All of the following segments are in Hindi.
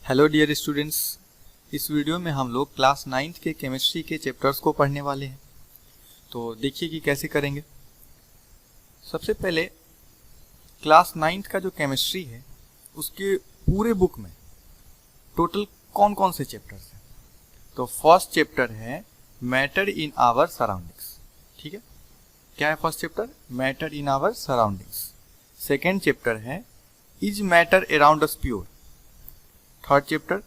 हेलो डियर स्टूडेंट्स, इस वीडियो में हम लोग क्लास 9th के केमिस्ट्री के चैप्टर्स को पढ़ने वाले हैं। तो देखिए कि कैसे करेंगे। सबसे पहले क्लास 9th का जो केमिस्ट्री है उसके पूरे बुक में टोटल कौन कौन से चैप्टर्स हैं। तो फर्स्ट चैप्टर है मैटर इन आवर सराउंडिंग्स। ठीक है, क्या है first chapter? Matter in our surroundings. Second chapter है is matter around us pure. Third chapter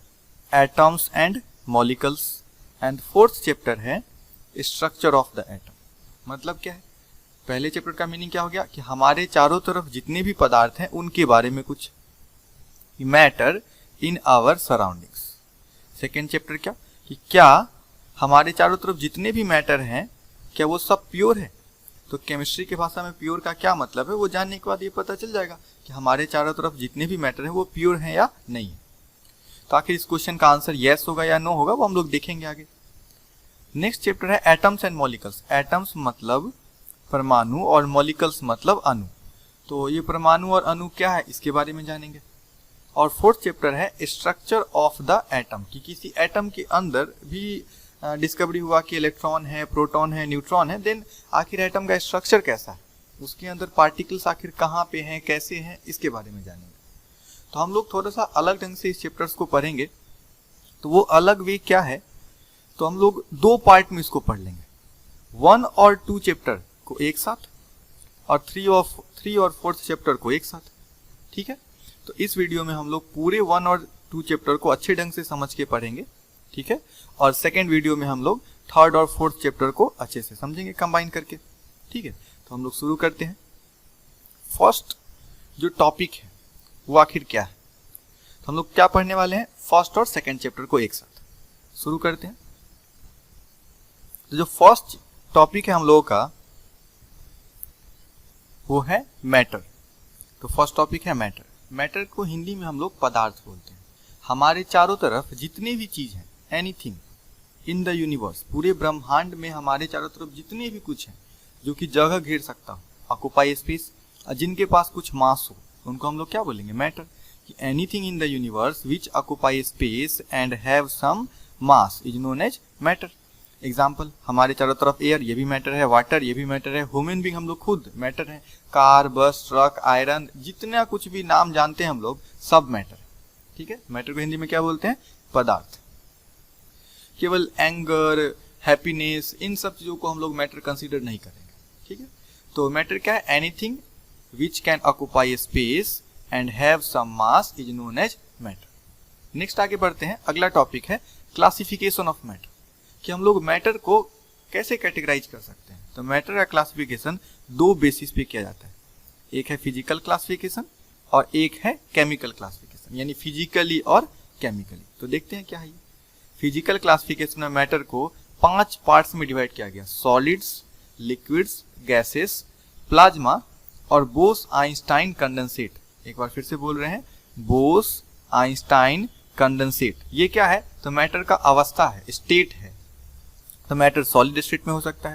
atoms and molecules and fourth chapter है स्ट्रक्चर ऑफ द एटम। मतलब क्या है? पहले चैप्टर का मीनिंग क्या हो गया कि हमारे चारों तरफ जितने भी पदार्थ हैं उनके बारे में कुछ, matter in our surroundings. Second chapter क्या कि क्या हमारे चारों तरफ जितने भी मैटर हैं क्या वो सब प्योर है। तो केमिस्ट्री की भाषा में प्योर का क्या मतलब है वो जानने के बाद ये पता चल जाएगा कि हमारे चारों तरफ जितने भी मैटर हैं वो प्योर हैं या नहीं है। तो आखिर इस क्वेश्चन का आंसर यस होगा या नो होगा वो हम लोग देखेंगे आगे। नेक्स्ट चैप्टर है एटम्स एंड मॉलिक्यूल्स। एटम्स मतलब परमाणु और मॉलिक्यूल्स मतलब अणु। तो ये परमाणु और अणु क्या है इसके बारे में जानेंगे। और फोर्थ चैप्टर है स्ट्रक्चर ऑफ द एटम, कि किसी एटम के अंदर भी डिस्कवरी हुआ कि इलेक्ट्रॉन है, प्रोटॉन है, न्यूट्रॉन है, देन आखिर एटम का स्ट्रक्चर कैसा है, उसके अंदर पार्टिकल्स आखिर कहाँ पे हैं, कैसे हैं, इसके बारे में जानेंगे। तो हम लोग थोड़ा सा अलग ढंग से इस चैप्टर्स को पढ़ेंगे। तो वो अलग वे क्या है, तो हम लोग दो पार्ट में इसको पढ़ लेंगे। 1 और 2 चैप्टर को एक साथ और 3 और 4 चैप्टर को एक साथ। ठीक है, तो इस वीडियो में हम लोग पूरे 1 और 2 चैप्टर को अच्छे ढंग से समझ के पढ़ेंगे। ठीक है, और सेकेंड वीडियो में हम लोग 3rd और 4th चैप्टर को अच्छे से समझेंगे कंबाइन करके। ठीक है, तो हम लोग शुरू करते हैं। फर्स्ट जो टॉपिक है वो आखिर क्या है, तो हम लोग क्या पढ़ने वाले हैं, फर्स्ट और सेकंड चैप्टर को एक साथ। शुरू करते हैं। तो जो फर्स्ट टॉपिक है हम लोगों का वो है मैटर। तो फर्स्ट टॉपिक है मैटर। मैटर को हिंदी में हम लोग पदार्थ बोलते हैं। हमारे चारों तरफ जितने भी चीज हैं, एनीथिंग इन द यूनिवर्स, पूरे ब्रह्मांड में हमारे चारों तरफ जितने भी कुछ हैं जो कि जगह घेर सकता हो, ऑक्युपाई स्पेस, जिनके पास कुछ मास हो, उनको हम लोग क्या बोलेंगे, मैटर। कि anything in the universe which occupy space and have some mass is known as matter. Example, हमारे चारों तरफ एयर, ये भी मैटर है, वाटर, ये भी मैटर है, ह्यूमन बीइंग हम लोग खुद मैटर है, कार, बस, ट्रक, आयरन, जितना कुछ भी नाम जानते हैं हम लोग सब मैटर है। ठीक है, मैटर को हिंदी में क्या बोलते हैं, पदार्थ। केवल एंगर, हैप्पीनेस, इन सब चीजों को हम लोग मैटर कंसीडर नहीं करेंगे। ठीक है, तो मैटर क्या है, anything which can occupy space and have some mass is known as matter. Next आगे बढ़ते हैं। अगला टॉपिक है क्लासिफिकेशन ऑफ मैटर, कि हम लोग मैटर को कैसे कैटेगराइज कर सकते हैं। तो मैटर का क्लासिफिकेशन दो बेसिस पे किया जाता है, एक है फिजिकल क्लासिफिकेशन और एक है केमिकल क्लासिफिकेशन, यानी फिजिकली और केमिकली। तो देखते हैं क्या है ये। फिजिकल क्लासिफिकेशन में मैटर को 5 पार्ट्स में डिवाइड किया गया, सॉलिड्स, लिक्विड्स, गैसेस, प्लाज्मा और बोस आइंस्टाइन कंडेंसेट। एक बार फिर से बोल रहे हैं, बोस आइंस्टाइन कंडेंसेट। ये क्या है, तो मैटर का अवस्था है, स्टेट है। तो मैटर सॉलिड स्टेट में हो सकता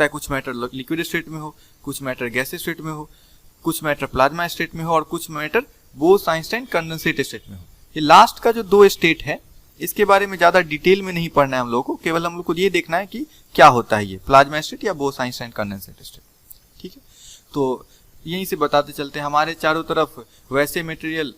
है कुछ मैटर लिक्विड स्टेट में हो, कुछ मैटर गैस स्टेट में हो, कुछ मैटर प्लाज्मा स्टेट में हो और कुछ matter Bose Einstein condensate state में हो। ये लास्ट का जो 2 स्टेट है इसके बारे में ज्यादा डिटेल में नहीं पढ़ना है हम लोग को, केवल हम लोग को ये देखना है कि क्या होता है ये प्लाज्मा स्टेट या बोस आइंस्टाइन कंडेंसेट स्टेट। ठीक है, तो यहीं से बताते चलते हैं। हमारे चारों तरफ वैसे मटेरियल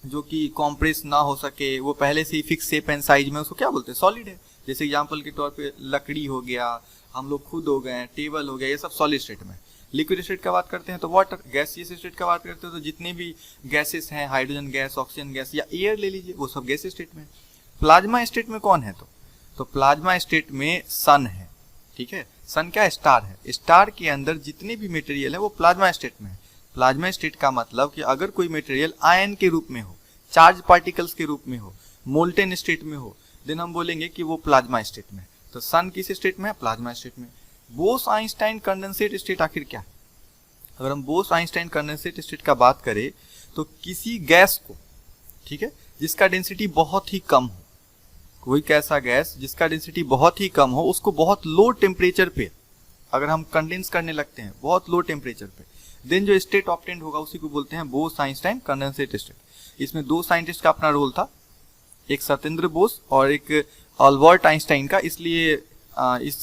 जो कि कॉम्प्रेस ना हो सके, वो पहले से ही फिक्स शेप एंड साइज में, उसको क्या बोलते हैं, सॉलिड है। जैसे एग्जांपल के तौर पे लकड़ी हो गया, हम लोग खुद हो गए, टेबल हो गया, ये सब सॉलिड स्टेट में। लिक्विड स्टेट का बात करते हैं तो वाटर, गैसियस स्टेट का बात करते हैं तो जितने भी गैसेस हैं, हाइड्रोजन गैस, ऑक्सीजन गैस या एयर ले लीजिए, वो सब गैस स्टेट में। प्लाज्मा स्टेट में कौन है, तो प्लाज्मा स्टेट में सन है। ठीक है, सन क्या है, स्टार है। स्टार के अंदर जितने भी मटेरियल है वो प्लाज्मा स्टेट में है। प्लाज्मा स्टेट का मतलब कि अगर कोई मटेरियल आयन के रूप में हो, चार्ज पार्टिकल्स के रूप में हो, मोल्टेन स्टेट में हो, देन हम बोलेंगे कि वो प्लाज्मा स्टेट में है। तो सन किस स्टेट में है, प्लाज्मा स्टेट में। बोस आइंस्टाइन कंडेंसेट स्टेट आखिर क्या है, अगर हम बोस आइंस्टाइन कंडेंसेट स्टेट का बात करें तो किसी गैस को, ठीक है, जिसका डेंसिटी बहुत ही कम हो, कोई कैसा गैस जिसका डेंसिटी बहुत ही कम हो, उसको बहुत लो टेम्परेचर पे अगर हम कंडेंस करने लगते हैं, बहुत लो टेम्परेचर पे, देन जो स्टेट ऑब्टेंड होगा उसी को बोलते हैं बोस आइंस्टाइन कंडेंसेट स्टेट। इसमें 2 साइंटिस्ट का अपना रोल था, एक सत्येंद्र बोस और एक अल्बर्ट आइंस्टाइन का, इसलिए इस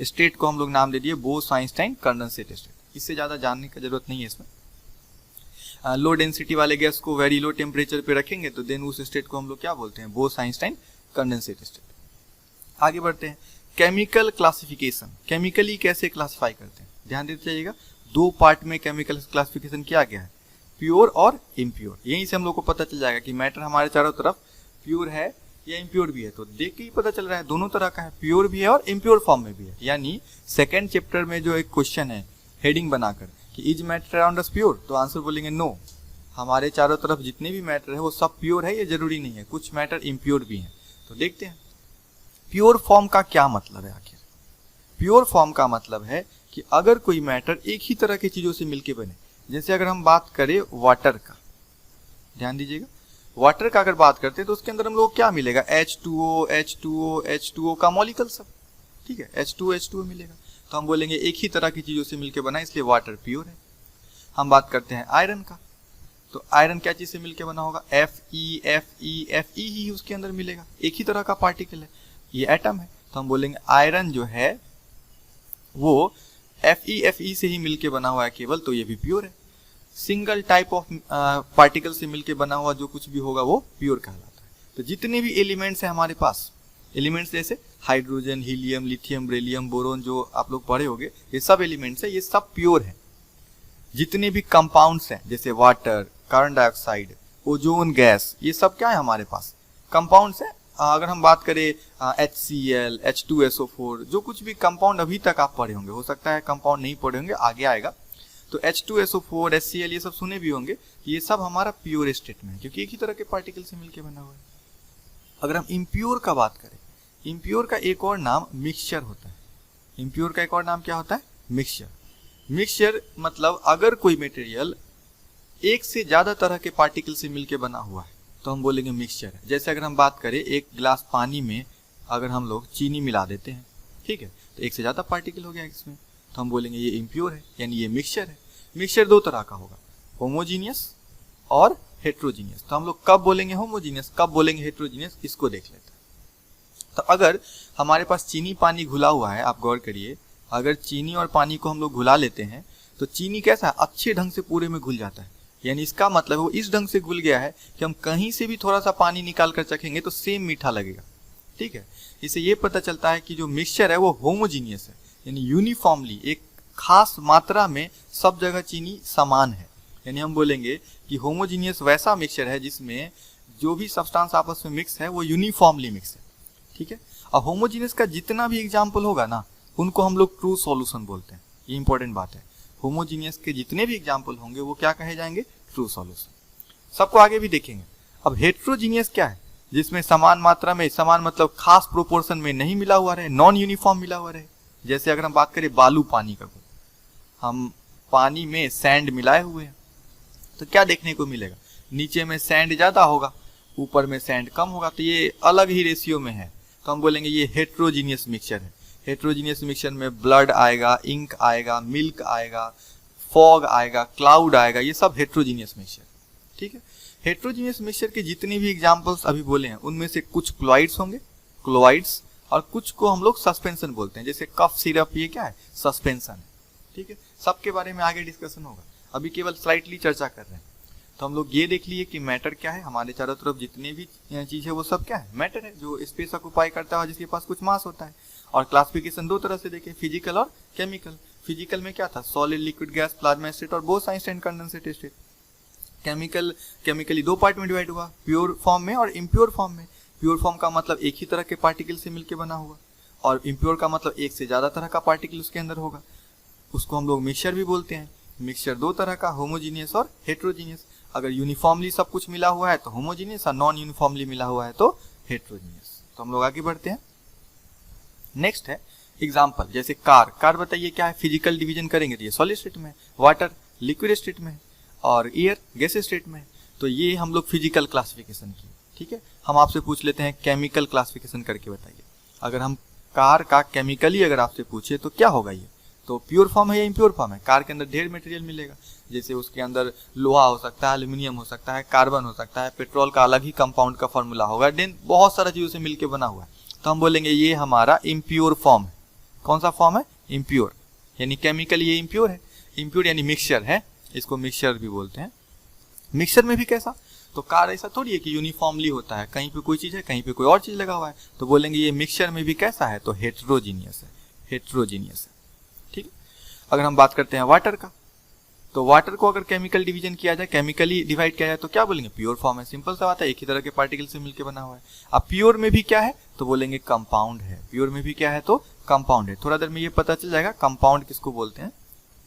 स्टेट को हम लोग नाम दे दिए बोस आइंस्टाइन कंडेंसेट स्टेट। इससे ज़्यादा जानने की जरूरत नहीं है इसमें। लो डेंसिटी वाले गैस को वेरी लो टेम्परेचर पे रखेंगे तो देन उस स्टेट को हम लोग क्या बोलते हैं, बोस आइंस्टाइन कंडेंसेट स्टेट। आगे बढ़ते हैं, केमिकल क्लासिफिकेशन, केमिकली कैसे क्लासिफाई करते हैं, ध्यान देते जाइएगा। दो पार्ट में केमिकल क्लासिफिकेशन किया गया है, प्योर और इम्प्योर। यहीं से हम लोग को पता चल जाएगा कि मैटर हमारे चारों तरफ प्योर है या इम्प्योर भी है। तो देख के ही पता चल रहा है दोनों तरह का है, प्योर भी है और इम्प्योर फॉर्म में भी है। यानी सेकेंड चैप्टर में जो एक क्वेश्चन है हेडिंग बनाकर कि is matter around us pure, तो आंसर बोलेंगे नो, हमारे चारों तरफ जितने भी मैटर है वो सब प्योर है, ये जरूरी नहीं है, कुछ मैटर इम्प्योर भी है। तो देखते हैं प्योर फॉर्म का क्या मतलब है। आखिर प्योर फॉर्म का मतलब है कि अगर कोई मैटर एक ही तरह की चीजों से मिलके बने, जैसे अगर हम बात करें वाटर का, ध्यान दीजिएगा, वाटर का अगर बात करते हैं तो उसके अंदर हम लोग क्या मिलेगा, H2O, H2O, H2O का मॉलिक्यूल सब, ठीक है, H2O मिलेगा। तो हम बोलेंगे एक ही तरह की चीजों से मिलके बना, इसलिए वाटर प्योर है। हम बात करते हैं आयरन का, तो आयरन क्या चीज से मिलके बना होगा, Fe ही उसके अंदर मिलेगा, एक ही तरह का पार्टिकल है, ये एटम है। तो हम बोलेंगे आयरन जो है वो Fe से ही मिलके बना हुआ है केवल, तो ये भी प्योर है। सिंगल टाइप ऑफ पार्टिकल से मिलके बना हुआ जो कुछ भी होगा वो प्योर कहलाता है। तो जितने भी एलिमेंट्स हैं हमारे पास, एलिमेंट्स जैसे hydrogen, helium, lithium, beryllium, boron, जो आप लोग पढ़े होंगे, ये सब एलिमेंट्स है, ये सब प्योर है। जितने भी कंपाउंड्स हैं जैसे water, carbon dioxide, ozone gas, ये सब क्या है हमारे पास, कंपाउंड्स है। अगर हम बात करें HCl, H2SO4, जो कुछ भी कंपाउंड अभी तक आप पढ़े होंगे, हो सकता है कंपाउंड नहीं पढ़े होंगे, आगे आएगा, तो H2SO4, HCl ये सब सुने भी होंगे, ये सब हमारा प्योर स्टेट में है, क्योंकि एक ही तरह के पार्टिकल से मिलकर बना हुआ है। अगर हम इम्प्योर का बात करें, इम्प्योर का एक और नाम मिक्सचर होता है। इम्प्योर का एक और नाम क्या होता है, मिक्सचर। मिक्सचर मतलब अगर कोई मटेरियल एक से ज्यादा तरह के पार्टिकल से मिलकर बना हुआ है तो हम बोलेंगे मिक्सचर है। जैसे अगर हम बात करें एक गिलास पानी में अगर हम लोग चीनी मिला देते हैं, ठीक है, तो एक से ज्यादा पार्टिकल हो गया इसमें, तो हम बोलेंगे ये इम्प्योर है, यानी ये मिक्सचर है। मिक्सचर दो तरह का होगा, होमोजीनियस और हेट्रोजीनियस। तो हम लोग कब बोलेंगे होमोजीनियस, कब बोलेंगे हेट्रोजीनियस, इसको देख लेते हैं। तो अगर हमारे पास चीनी पानी घुला हुआ है, आप गौर करिए, अगर चीनी और पानी को हम लोग घुला लेते हैं तो चीनी कैसा है, अच्छे ढंग से पूरे में घुल जाता है। यानी इसका मतलब वो इस ढंग से घुल गया है कि हम कहीं से भी थोड़ा सा पानी निकाल कर चखेंगे तो सेम मीठा लगेगा, ठीक है। इससे ये पता चलता है कि जो मिक्सचर है वो होमोजीनियस है, यानी यूनिफॉर्मली एक खास मात्रा में सब जगह चीनी समान है। यानी हम बोलेंगे कि होमोजीनियस वैसा मिक्सचर है जिसमें जो भी सब्सटेंस आपस में मिक्स है वो यूनिफॉर्मली मिक्स है, ठीक है। और होमोजीनियस का जितना भी एग्जाम्पल होगा ना, उनको हम लोग ट्रू सॉल्यूशन बोलते हैं। ये इंपॉर्टेंट बात है, होमोजीनियस के जितने भी एग्जाम्पल होंगे वो क्या कहे जाएंगे, ट्रू सॉल्यूशन। सबको आगे भी देखेंगे। अब हेट्रोजीनियस क्या है, जिसमें समान मात्रा में, समान मतलब खास प्रोपोर्शन में नहीं मिला हुआ रहे, नॉन यूनिफॉर्म मिला हुआ रहे। जैसे अगर हम बात करें बालू पानी का, हम पानी में सैंड मिलाए हुए हैं तो क्या देखने को मिलेगा, नीचे में सैंड ज्यादा होगा, ऊपर में सैंड कम होगा, तो ये अलग ही रेशियो में है, तो हम बोलेंगे ये हेट्रोजीनियस मिक्सचर है। हेट्रोजीनियस मिक्सचर में ब्लड आएगा, इंक आएगा, मिल्क आएगा, फॉग आएगा, क्लाउड आएगा, ये सब हेट्रोजीनियस मिक्सचर, ठीक है। हेट्रोजीनियस मिक्सचर के जितने भी एग्जांपल्स अभी बोले हैं उनमें से कुछ क्लोराइड्स होंगे, क्लोराइड्स, और कुछ को हम लोग सस्पेंशन बोलते हैं, जैसे कफ सिरप, ये क्या है, सस्पेंशन है, ठीक है। सबके बारे में आगे डिस्कशन होगा, अभी केवल स्लाइटली चर्चा कर रहे हैं। तो हम लोग ये देख लिए कि मैटर क्या है, हमारे चारों तरफ जितने भी चीज है वो सब क्या है, मैटर है, जो स्पेस ऑक्युपाई करता है, जिसके पास कुछ मास होता है। और क्लासिफिकेशन दो तरह से देखे, फिजिकल और केमिकल। फिजिकल में क्या था, solid, liquid, gas, plasma state और Bose Einstein condensate state. Chemically दो पार्ट में डिवाइड हुआ, प्योर फॉर्म में और इम्प्योर फॉर्म में। प्योर फॉर्म का मतलब एक ही तरह के पार्टिकल से मिलकर बना हुआ, और इम्प्योर का मतलब एक से ज्यादा तरह का पार्टिकल उसके अंदर होगा, उसको हम लोग मिक्सचर भी बोलते हैं। मिक्सचर दो तरह का, होमोजीनियस और हेट्रोजीनियस। अगर यूनिफॉर्मली सब कुछ मिला हुआ है तो होमोजीनियस, और नॉन यूनिफॉर्मली मिला हुआ है तो हेट्रोजीनियस। तो हम लोग आगे बढ़ते हैं। नेक्स्ट है एग्जाम्पल, जैसे कार बताइए क्या है, फिजिकल डिवीजन करेंगे तो ये सॉलिड स्टेट में, वाटर लिक्विड स्टेट में, और एयर गैस स्टेट में। तो ये हम लोग फिजिकल क्लासिफिकेशन की, ठीक है। हम आपसे पूछ लेते हैं केमिकल क्लासिफिकेशन करके बताइए। अगर हम कार का केमिकली अगर आपसे पूछे तो क्या होगा ये, तो प्योर फॉर्म है या इम्प्योर फॉर्म है? कार के अंदर ढेर मटेरियल मिलेगा, जैसे उसके अंदर लोहा हो सकता है, एल्यूमिनियम हो सकता है, कार्बन हो सकता है, पेट्रोल का अलग ही कंपाउंड का फॉर्मूला होगा, देन बहुत सारा चीजों से मिलकर बना हुआ है। तो हम बोलेंगे ये हमारा इम्प्योर फॉर्म है। कौन सा फॉर्म है? इम्प्योर, यानी केमिकली ये इम्प्योर है। इम्प्योर यानी मिक्सचर है, इसको मिक्सचर भी बोलते हैं। मिक्सचर में भी कैसा? तो कार ऐसा थोड़ी है कि यूनिफॉर्मली होता है, कहीं पे कोई चीज है, कहीं पे कोई और चीज लगा हुआ है। तो बोलेंगे ये मिक्सचर में भी कैसा है? तो हेट्रोजीनियस है, हेट्रोजीनियस है। ठीक है। अगर हम बात करते हैं वाटर का, तो वाटर को अगर केमिकल डिवीजन किया जाए, केमिकली डिवाइड किया जाए, तो क्या बोलेंगे? प्योर फॉर्म है। सिंपल सा बात है, एक ही तरह के पार्टिकल से मिलकर बना हुआ है। अब प्योर में भी क्या है? तो बोलेंगे कंपाउंड है। प्योर में भी क्या है? तो कंपाउंड है। थोड़ा देर में ये पता चल जाएगा कंपाउंड किसको बोलते हैं,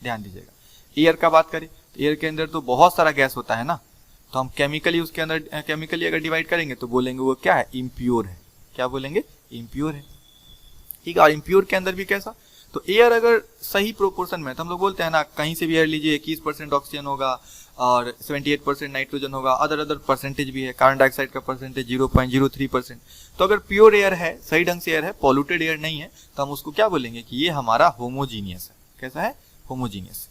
ध्यान दीजिएगा। एयर का बात करें, तो एयर के अंदर तो बहुत सारा गैस होता है ना, तो हम केमिकली उसके अंदर केमिकली अगर डिवाइड करेंगे तो बोलेंगे वो क्या है? इम्प्योर है। क्या बोलेंगे? इम्प्योर है। ठीक है। और इम्प्योर के अंदर भी कैसा? तो एयर अगर सही प्रोपोर्शन में, तो हम लोग बोलते हैं ना, कहीं से भी एयर लीजिए 21% ऑक्सीजन होगा और 78% नाइट्रोजन होगा, अदर परसेंटेज भी है, कार्बन डाइऑक्साइड का परसेंटेज 0.03%। तो अगर प्योर एयर है, सही ढंग से एयर है, पॉल्यूटेड एयर नहीं है, तो हम उसको क्या बोलेंगे कि ये हमारा होमोजीनियस है। कैसा है? होमोजीनियस।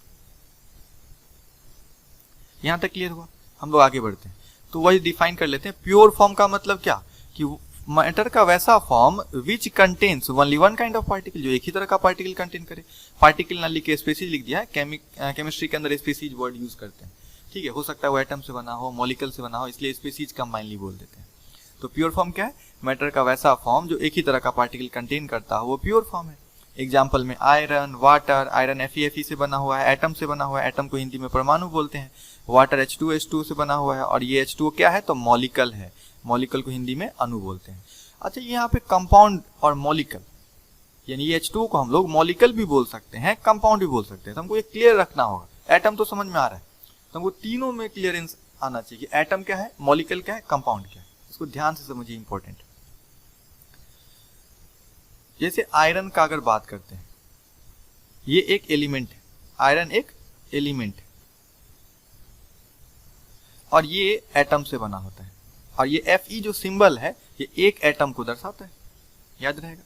यहां तक क्लियर हुआ? हम लोग आगे बढ़ते हैं, तो वही डिफाइन कर लेते हैं। प्योर फॉर्म का मतलब क्या? कि मैटर का वैसा form which contains only one kind of particle, जो एक ही तरह का पार्टिकल कंटेन करे। पार्टिकल ना लिख के स्पीसीज लिख दिया है, केमिस्ट्री के अंदर स्पीसीज वर्ड यूज करते हैं। ठीक है। हो सकता है वो एटम से बना हो, मॉलिक्यूल से बना हो, इसलिए स्पीसीज कंबाइनली बोल देते हैं। तो प्योर फॉर्म क्या है? मैटर का वैसा फॉर्म जो एक ही तरह का पार्टिकल कंटेन करता हो, वो प्योर फॉर्म है। एग्जाम्पल में आयरन, वाटर, आयरन Fe से बना हुआ है, एटम से बना हुआ है, एटम को हिंदी में परमाणु बोलते हैं। वाटर H2 से बना हुआ है, और ये H2O क्या है? तो मॉलिक्यूल है, मॉलिक्यूल को हिंदी में अणु बोलते हैं। अच्छा, यहाँ पे कंपाउंड और मॉलिक्यूल, यानी ये H2O को हम लोग मॉलिक्यूल भी बोल सकते हैं, कंपाउंड भी बोल सकते हैं। तो हमको ये क्लियर रखना होगा। एटम तो समझ में आ रहा है, तो हमको तीनों में क्लियरेंस आना चाहिए कि एटम क्या है, मॉलिक्यूल क्या है, कंपाउंड क्या है। इसको ध्यान से समझिए, इंपॉर्टेंट। जैसे आयरन का अगर बात करते हैं, ये एक एलिमेंट है, आयरन एक एलिमेंट है, और ये एटम से बना होता है, और ये Fe जो सिंबल है, ये एक एटम को दर्शाता है। याद रहेगा।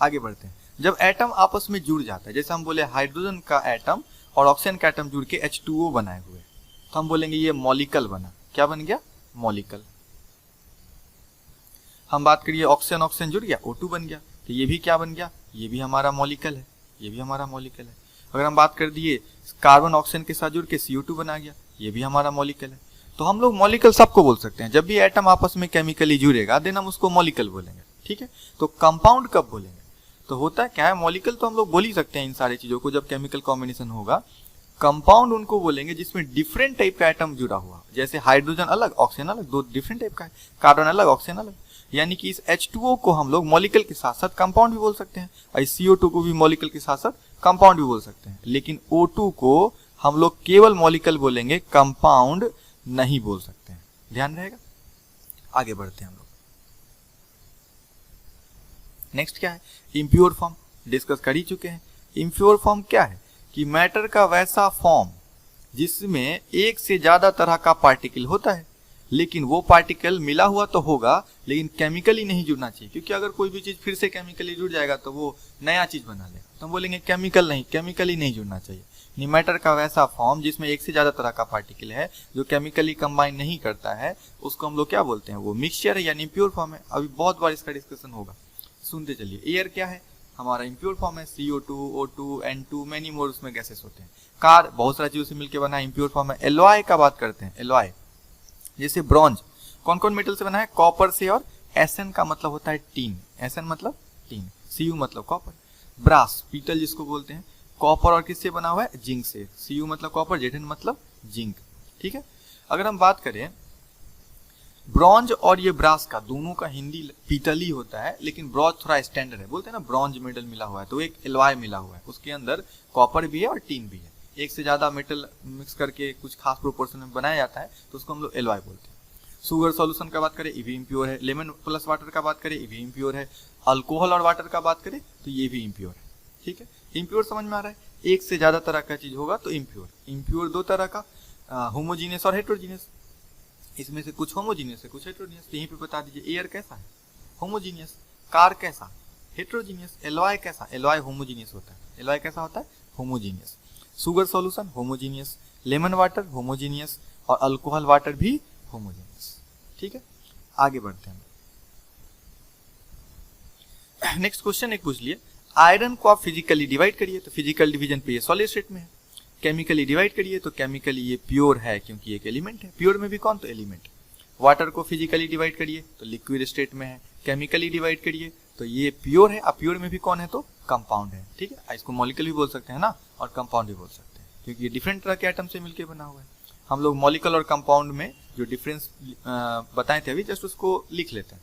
आगे बढ़ते हैं। जब एटम आपस में जुड़ जाता है, जैसे हम बोले हाइड्रोजन का एटम और ऑक्सीजन का एटम जुड़ के H2O बनाए हुए, तो हम बोलेंगे ये मॉलिक्यूल बना। क्या बन गया? मॉलिक्यूल। हम बात करिए ऑक्सीजन ऑक्सीजन जुड़ गया, O2 बन गया, तो ये भी क्या बन गया? ये भी हमारा मॉलिक्यूल है, ये भी हमारा मॉलिक्यूल है। अगर हम बात कर दिए कार्बन ऑक्सीजन के साथ जुड़ के CO2 बना गया, ये भी हमारा मॉलिक्यूल है। तो हम लोग मॉलिक्यूल सबको बोल सकते हैं। जब भी एटम आपस में केमिकली जुड़ेगा, देन हम उसको मॉलिक्यूल बोलेंगे। ठीक है। तो कंपाउंड कब बोलेंगे? तो होता है क्या है, मॉलिक्यूल तो हम लोग बोल ही सकते हैं इन सारी चीजों को, जब केमिकल कॉम्बिनेशन होगा। कंपाउंड उनको बोलेंगे जिसमें डिफरेंट टाइप का एटम जुड़ा हुआ, जैसे हाइड्रोजन अलग, ऑक्सीजन अलग, दो डिफरेंट टाइप का है, कार्बन अलग, ऑक्सीजन अलग। यानी कि इस H2O को हम लोग मॉलिक्यूल के साथ साथ कंपाउंड भी बोल सकते हैं, और इस CO2 को भी मॉलिक्यूल के साथ साथ कंपाउंड भी बोल सकते हैं। लेकिन O2 को हम लोग केवल मॉलिक्यूल बोलेंगे, कंपाउंड नहीं बोल सकते हैं। ध्यान रहेगा। आगे बढ़ते हैं हम लोग। नेक्स्ट क्या है? Impure form. डिस्कस कर ही चुके हैं। इम्प्योर फॉर्म क्या है? कि मैटर का वैसा फॉर्म जिसमें एक से ज्यादा तरह का पार्टिकल होता है, लेकिन वो पार्टिकल मिला हुआ तो होगा, लेकिन केमिकली नहीं जुड़ना चाहिए, क्योंकि अगर कोई भी चीज फिर से केमिकली जुड़ जाएगा तो वो नया चीज बना लेगा। तो हम बोलेंगे केमिकल नहीं, केमिकली नहीं जुड़ना चाहिए। मैटर का वैसा फॉर्म जिसमें एक से ज्यादा तरह का पार्टिकल है, जो केमिकली कंबाइन नहीं करता है, उसको हम लोग क्या बोलते हैं? वो मिक्सचर है, यानी इम्प्योर फॉर्म है। अभी बहुत बार इसका डिस्कशन होगा, सुनते चलिए। एयर क्या है? हमारा इम्प्योर फॉर्म है, CO2, O2, N2, many more उसमें गैसेस होते हैं। कार बहुत सारी चीजों से मिलकर बना है, इम्प्योर फॉर्म है। एलॉय का बात करते हैं, एलॉय जैसे ब्रॉन्ज कौन कौन मेटल से बना है? कॉपर से, और Sn का मतलब होता है टीन, Sn मतलब टीन, Cu मतलब कॉपर। ब्रास पीतल जिसको बोलते हैं, कॉपर और किससे बना हुआ है? जिंक से। Cu मतलब कॉपर, Zn मतलब जिंक। ठीक है। अगर हम बात करें ब्रॉन्ज और ये ब्रास का, दोनों का हिंदी पीतल ही होता है, लेकिन ब्रॉन्ज थोड़ा स्टैंडर्ड है। बोलते हैं ना ब्रॉन्ज मेटल मिला हुआ है, तो एक एलॉय मिला हुआ है, उसके अंदर कॉपर भी है और टीन भी है। एक से ज्यादा मेटल मिक्स करके कुछ खास प्रोपोर्शन में बनाया जाता है, तो उसको हम लोग एलॉय बोलते हैं। शुगर सॉल्यूशन का बात करें, ये भी इम्प्योर है। लेमन प्लस वाटर का बात करें, ये भी इम्प्योर है। अल्कोहल और वाटर का बात करें तो ये भी इम्प्योर है। ठीक है। इम्प्योर समझ में आ रहा है? एक से ज्यादा तरह का चीज होगा तो इम्प्योर। इम्प्योर दो तरह का, होमोजीनियस और हेट्रोजीनियस। इसमें से कुछ होमोजीनियस है, कुछ हेट्रोजीनियस। यहीं पे बता दीजिए, एयर कैसा है? होमोजीनियस। कार कैसा? हेट्रोजीनियस। एलॉय कैसा? एलॉय होमोजीनियस होता है। एलॉय कैसा होता है? Homogeneous, sugar solution homogeneous, lemon water homogeneous और अल्कोहल वाटर भी होमोजीनियस। ठीक है, आगे बढ़ते हैं। नेक्स्ट क्वेश्चन एक पूछ लिए, आयरन को आप फिजिकली डिवाइड करिए तो फिजिकल डिवीजन पे ये सॉलिड स्टेट में है, केमिकली डिवाइड करिए तो केमिकली ये प्योर है क्योंकि एक एलिमेंट है, प्योर में भी कौन, तो एलिमेंट। वाटर को फिजिकली डिवाइड करिए तो लिक्विड स्टेट में है, केमिकली डिवाइड करिए तो ये प्योर है, अब प्योर में भी कौन है, तो कंपाउंड है। ठीक है, इसको मॉलिक्यूल भी बोल सकते हैं ना, और कंपाउंड भी बोल सकते हैं क्योंकि ये डिफरेंट तरह के एटम से मिलकर बना हुआ है। हम लोग मॉलिक्यूल और कंपाउंड में जो डिफरेंस बताए थे अभी, जस्ट उसको लिख लेते हैं।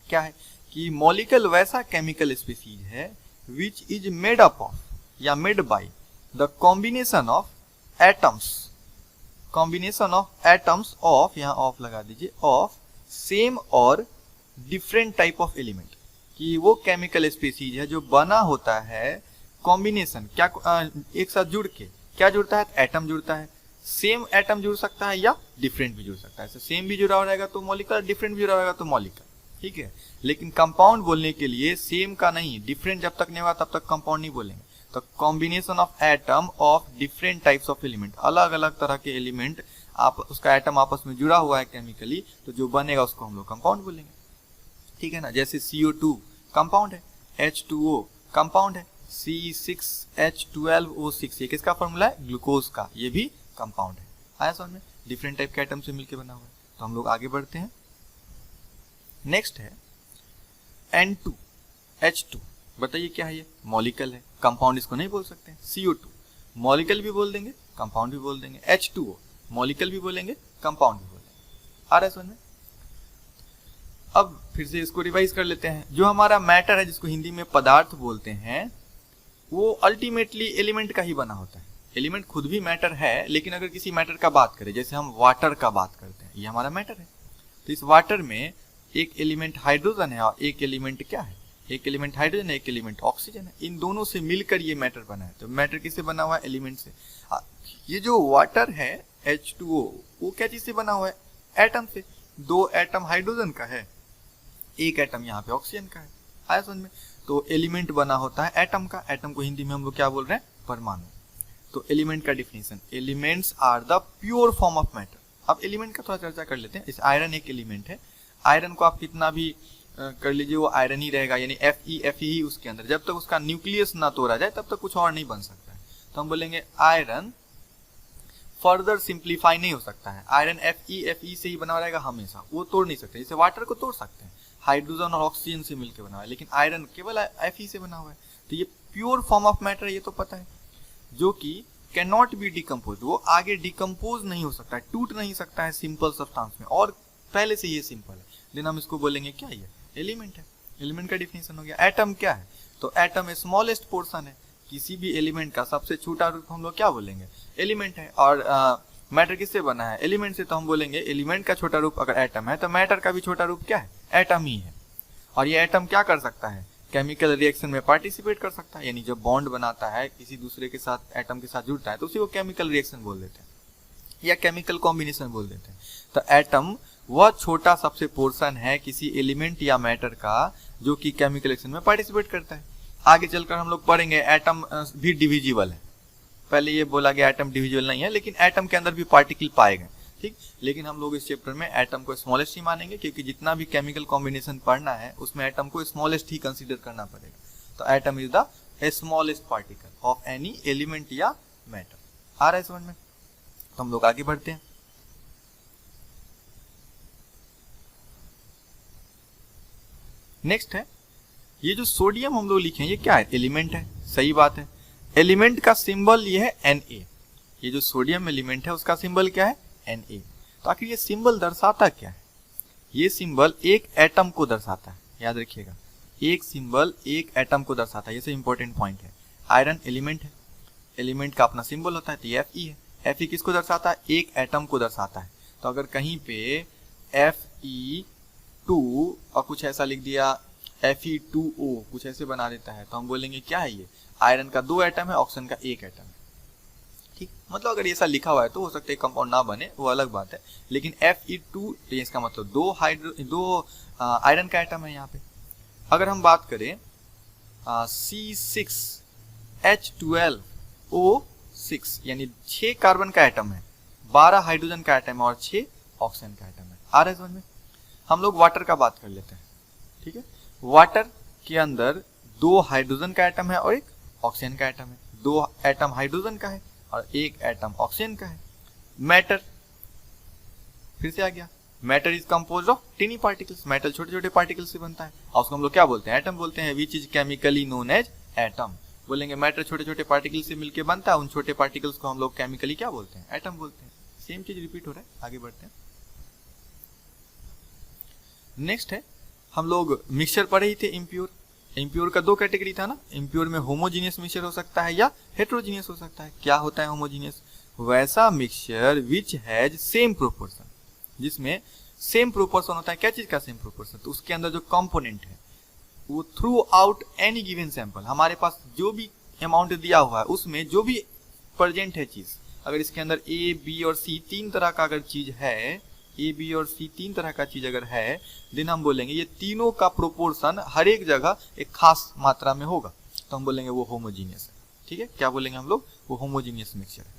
क्या है कि मॉलिक्यूल वैसा केमिकल स्पीसीज है which is made up of या made by the combination of atoms, combination of atoms of, यहाँ ऑफ लगा दीजिए, ऑफ सेम और डिफरेंट टाइप ऑफ एलिमेंट, कि वो केमिकल स्पीसीज है जो बना होता है कॉम्बिनेशन, क्या एक साथ जुड़ के, क्या जुड़ता है, एटम जुड़ता है, सेम एटम जुड़ सकता है या डिफरेंट भी जुड़ सकता है। सेम भी जुड़ा रहेगा तो मॉलिक्यूल, डिफरेंट भी जुड़ा रहेगा तो मॉलिक्यूल। ठीक है, लेकिन कंपाउंड बोलने के लिए सेम का नहीं, डिफरेंट जब तक नहीं होगा तब तक कंपाउंड नहीं बोलेंगे। तो combination of atom of different types of element, अलग अलग तरह के एलिमेंट, आप उसका एटम आपस में जुड़ा हुआ है केमिकली, तो जो बनेगा उसको हम लोग कंपाउंड बोलेंगे। ठीक है ना, जैसे CO2 कंपाउंड है, H2O कंपाउंड है, C6H12O6 ये किसका फॉर्मूला है, ग्लूकोज का, ये भी कंपाउंड है। आया समझ में, डिफरेंट टाइप के एटम से मिलकर बना हुआ है। तो हम लोग आगे बढ़ते हैं। नेक्स्ट है N2H2, बताइए क्या है, ये मॉलिक्यूल है, कंपाउंड इसको नहीं बोल सकते। CO2 मॉलिक्यूल भी बोल देंगे, कंपाउंड भी बोल देंगे। H2O मॉलिक्यूल भी बोलेंगे, कंपाउंड भी बोलेंगे। आ रहा है समझ में। अब फिर से इसको रिवाइज कर लेते हैं। जो हमारा मैटर है, जिसको हिंदी में पदार्थ बोलते हैं, वो अल्टीमेटली एलिमेंट का ही बना होता है। एलिमेंट खुद भी मैटर है, लेकिन अगर किसी मैटर का बात करें, जैसे हम वाटर का बात करते हैं, ये हमारा मैटर है, तो इस वाटर में एक एलिमेंट हाइड्रोजन है और एक एलिमेंट क्या है, एक एलिमेंट हाइड्रोजन है, एक एलिमेंट ऑक्सीजन है। इन दोनों से मिलकर ये मैटर बना है। तो मैटर किससे बना हुआ है, एलिमेंट से। ये जो वाटर है H2O, वो क्या चीज से बना हुआ है, एटम से। 2 एटम हाइड्रोजन का है, 1 एटम यहाँ पे ऑक्सीजन का है। आया समझ में। तो एलिमेंट बना होता है एटम का, एटम को हिंदी में हम लोग क्या बोल रहे हैं, परमाणु। तो एलिमेंट का definition, elements are the pure form of matter. अब एलिमेंट का थोड़ा चर्चा कर लेते हैं। इस आयरन एक एलिमेंट है, आयरन को आप कितना भी कर लीजिए वो आयरन ही रहेगा, यानी Fe ही उसके अंदर, जब तक उसका न्यूक्लियस ना तोड़ा जाए तब तक कुछ और नहीं बन सकता है। तो हम बोलेंगे आयरन फर्दर सिंप्लीफाई नहीं हो सकता है, आयरन Fe से ही बना रहेगा हमेशा, वो तोड़ नहीं सकते। जैसे वाटर को तोड़ सकते हैं, हाइड्रोजन और ऑक्सीजन से मिलकर बना हुआ है, लेकिन आयरन केवल Fe से बना हुआ है। तो ये प्योर फॉर्म ऑफ मैटर, ये तो पता है, जो कि कैन नॉट बी डिकम्पोज, वो आगे डिकम्पोज नहीं हो सकता है, टूट नहीं सकता है सिंपल सब्सटेंस में, और पहले से ये सिंपल है। देन हम इसको बोलेंगे क्या, ये एलिमेंट है। एलिमेंट का डिफिनेशन हो गया। एटम क्या है, तो एटम स्मॉलेस्ट पोर्शन है, किसी भी एलिमेंट का सबसे छोटा रूप हम लोग क्या बोलेंगे, एलिमेंट है। और मैटर किससे बना है, एलिमेंट से, तो हम बोलेंगे एलिमेंट का छोटा रूप अगर एटम है तो मैटर का भी छोटा रूप क्या है, एटम ही है। और ये एटम क्या कर सकता है, केमिकल रिएक्शन में पार्टिसिपेट कर सकता है, यानी जब बॉन्ड बनाता है किसी दूसरे के साथ, एटम के साथ जुड़ता है, तो उसी को केमिकल रिएक्शन बोल देते हैं या केमिकल कॉम्बिनेशन बोल देते हैं। तो एटम वह छोटा सबसे पोर्शन है किसी एलिमेंट या मैटर का जो कि केमिकल रिएक्शन में पार्टिसिपेट करता है। आगे चलकर हम लोग पढ़ेंगे एटम भी डिविजिबल है। पहले ये बोला गया एटम डिविजिबल नहीं है, लेकिन एटम के अंदर भी पार्टिकल पाए गए, ठीक। लेकिन हम लोग इस चैप्टर में एटम को स्मॉलेस्ट ही मानेंगे, क्योंकि जितना भी केमिकल कॉम्बिनेशन पढ़ना है उसमें एटम को स्मॉलेस्ट ही कंसीडर करना पड़ेगा। तो atom is the smallest particle of any element या मैटर। आ रहा है समझ में। तो हम लोग आगे बढ़ते हैं। नेक्स्ट है, ये जो सोडियम हम लोग लिखे हैं ये क्या है, एलिमेंट है, सही बात है। एलिमेंट का सिंबल ये है Na। ये जो सोडियम एलिमेंट है उसका सिंबल क्या है, Na। तो आखिर ये सिंबल दर्शाता क्या है, ये सिंबल एक एटम को दर्शाता है, याद रखिएगा, एक सिंबल एक एटम को दर्शाता है, ये सब इंपॉर्टेंट पॉइंट है। आयरन एलिमेंट है, एलिमेंट का अपना सिंबल होता है, तो ये Fe है। Fe किसको दर्शाता है, एक एटम को दर्शाता है। तो अगर कहीं पे Fe2 और कुछ ऐसा लिख दिया Fe2O, कुछ ऐसे बना देता है, तो हम बोलेंगे क्या है, ये आयरन का 2 एटम है, ऑक्सीजन का 1 एटम है, ठीक। मतलब अगर ऐसा लिखा हुआ है तो हो सकता है कंपाउंड ना बने, वो अलग बात है, लेकिन Fe2 इसका मतलब 2 आयरन का एटम है यहाँ पे। अगर हम बात करें C6H12 O6 यानी 6 कार्बन का एटम है, 12 हाइड्रोजन का एटम है और 6 ऑक्सीजन का एटम है। आ रहा है समझ में? हम लोग वाटर का बात कर लेते हैं, ठीक है। वाटर के अंदर 2 हाइड्रोजन का एटम है और 1 ऑक्सीजन का एटम है, 2 एटम हाइड्रोजन का है और 1 एटम ऑक्सीजन का है। मैटर फिर से आ गया, matter is composed of टिनी particles, metal छोटे छोटे पार्टिकल्स से बनता है और उसको हम लोग क्या बोलते हैं? एटम बोलते हैं, which is chemically known as atom. बोलेंगे मैटर छोटे छोटे पार्टिकल से मिलकर बनता है, उन छोटे पार्टिकल्स को हम लोग केमिकली क्या बोलते हैं? एटम बोलते हैं। सेम चीज रिपीट हो रहा है, आगे बढ़ते हैं। नेक्स्ट है, हम लोग मिक्सचर पढ़े ही थे, इम्प्योर। इम्प्योर का 2 कैटेगरी था ना, इम्प्योर में होमोजीनियस मिक्सचर हो सकता है या हेट्रोजीनियस हो सकता है। क्या होता है होमोजीनियस? वैसा mixture which has same proportion, जिसमें सेम प्रोपोर्शन होता है। क्या चीज का सेम प्रोपोर्शन? तो उसके अंदर जो कंपोनेंट है वो through out any given sample, हमारे पास जो भी अमाउंट दिया हुआ है उसमें जो भी प्रेजेंट है चीज, अगर इसके अंदर ए बी और सी 3 तरह का अगर चीज है, ए बी और सी 3 तरह का चीज अगर है, देन हम बोलेंगे ये तीनों का प्रोपोर्शन हर एक जगह एक खास मात्रा में होगा, तो हम बोलेंगे वो होमोजीनियस है। ठीक है, क्या बोलेंगे हम लोग? वो होमोजीनियस मिक्सचर है।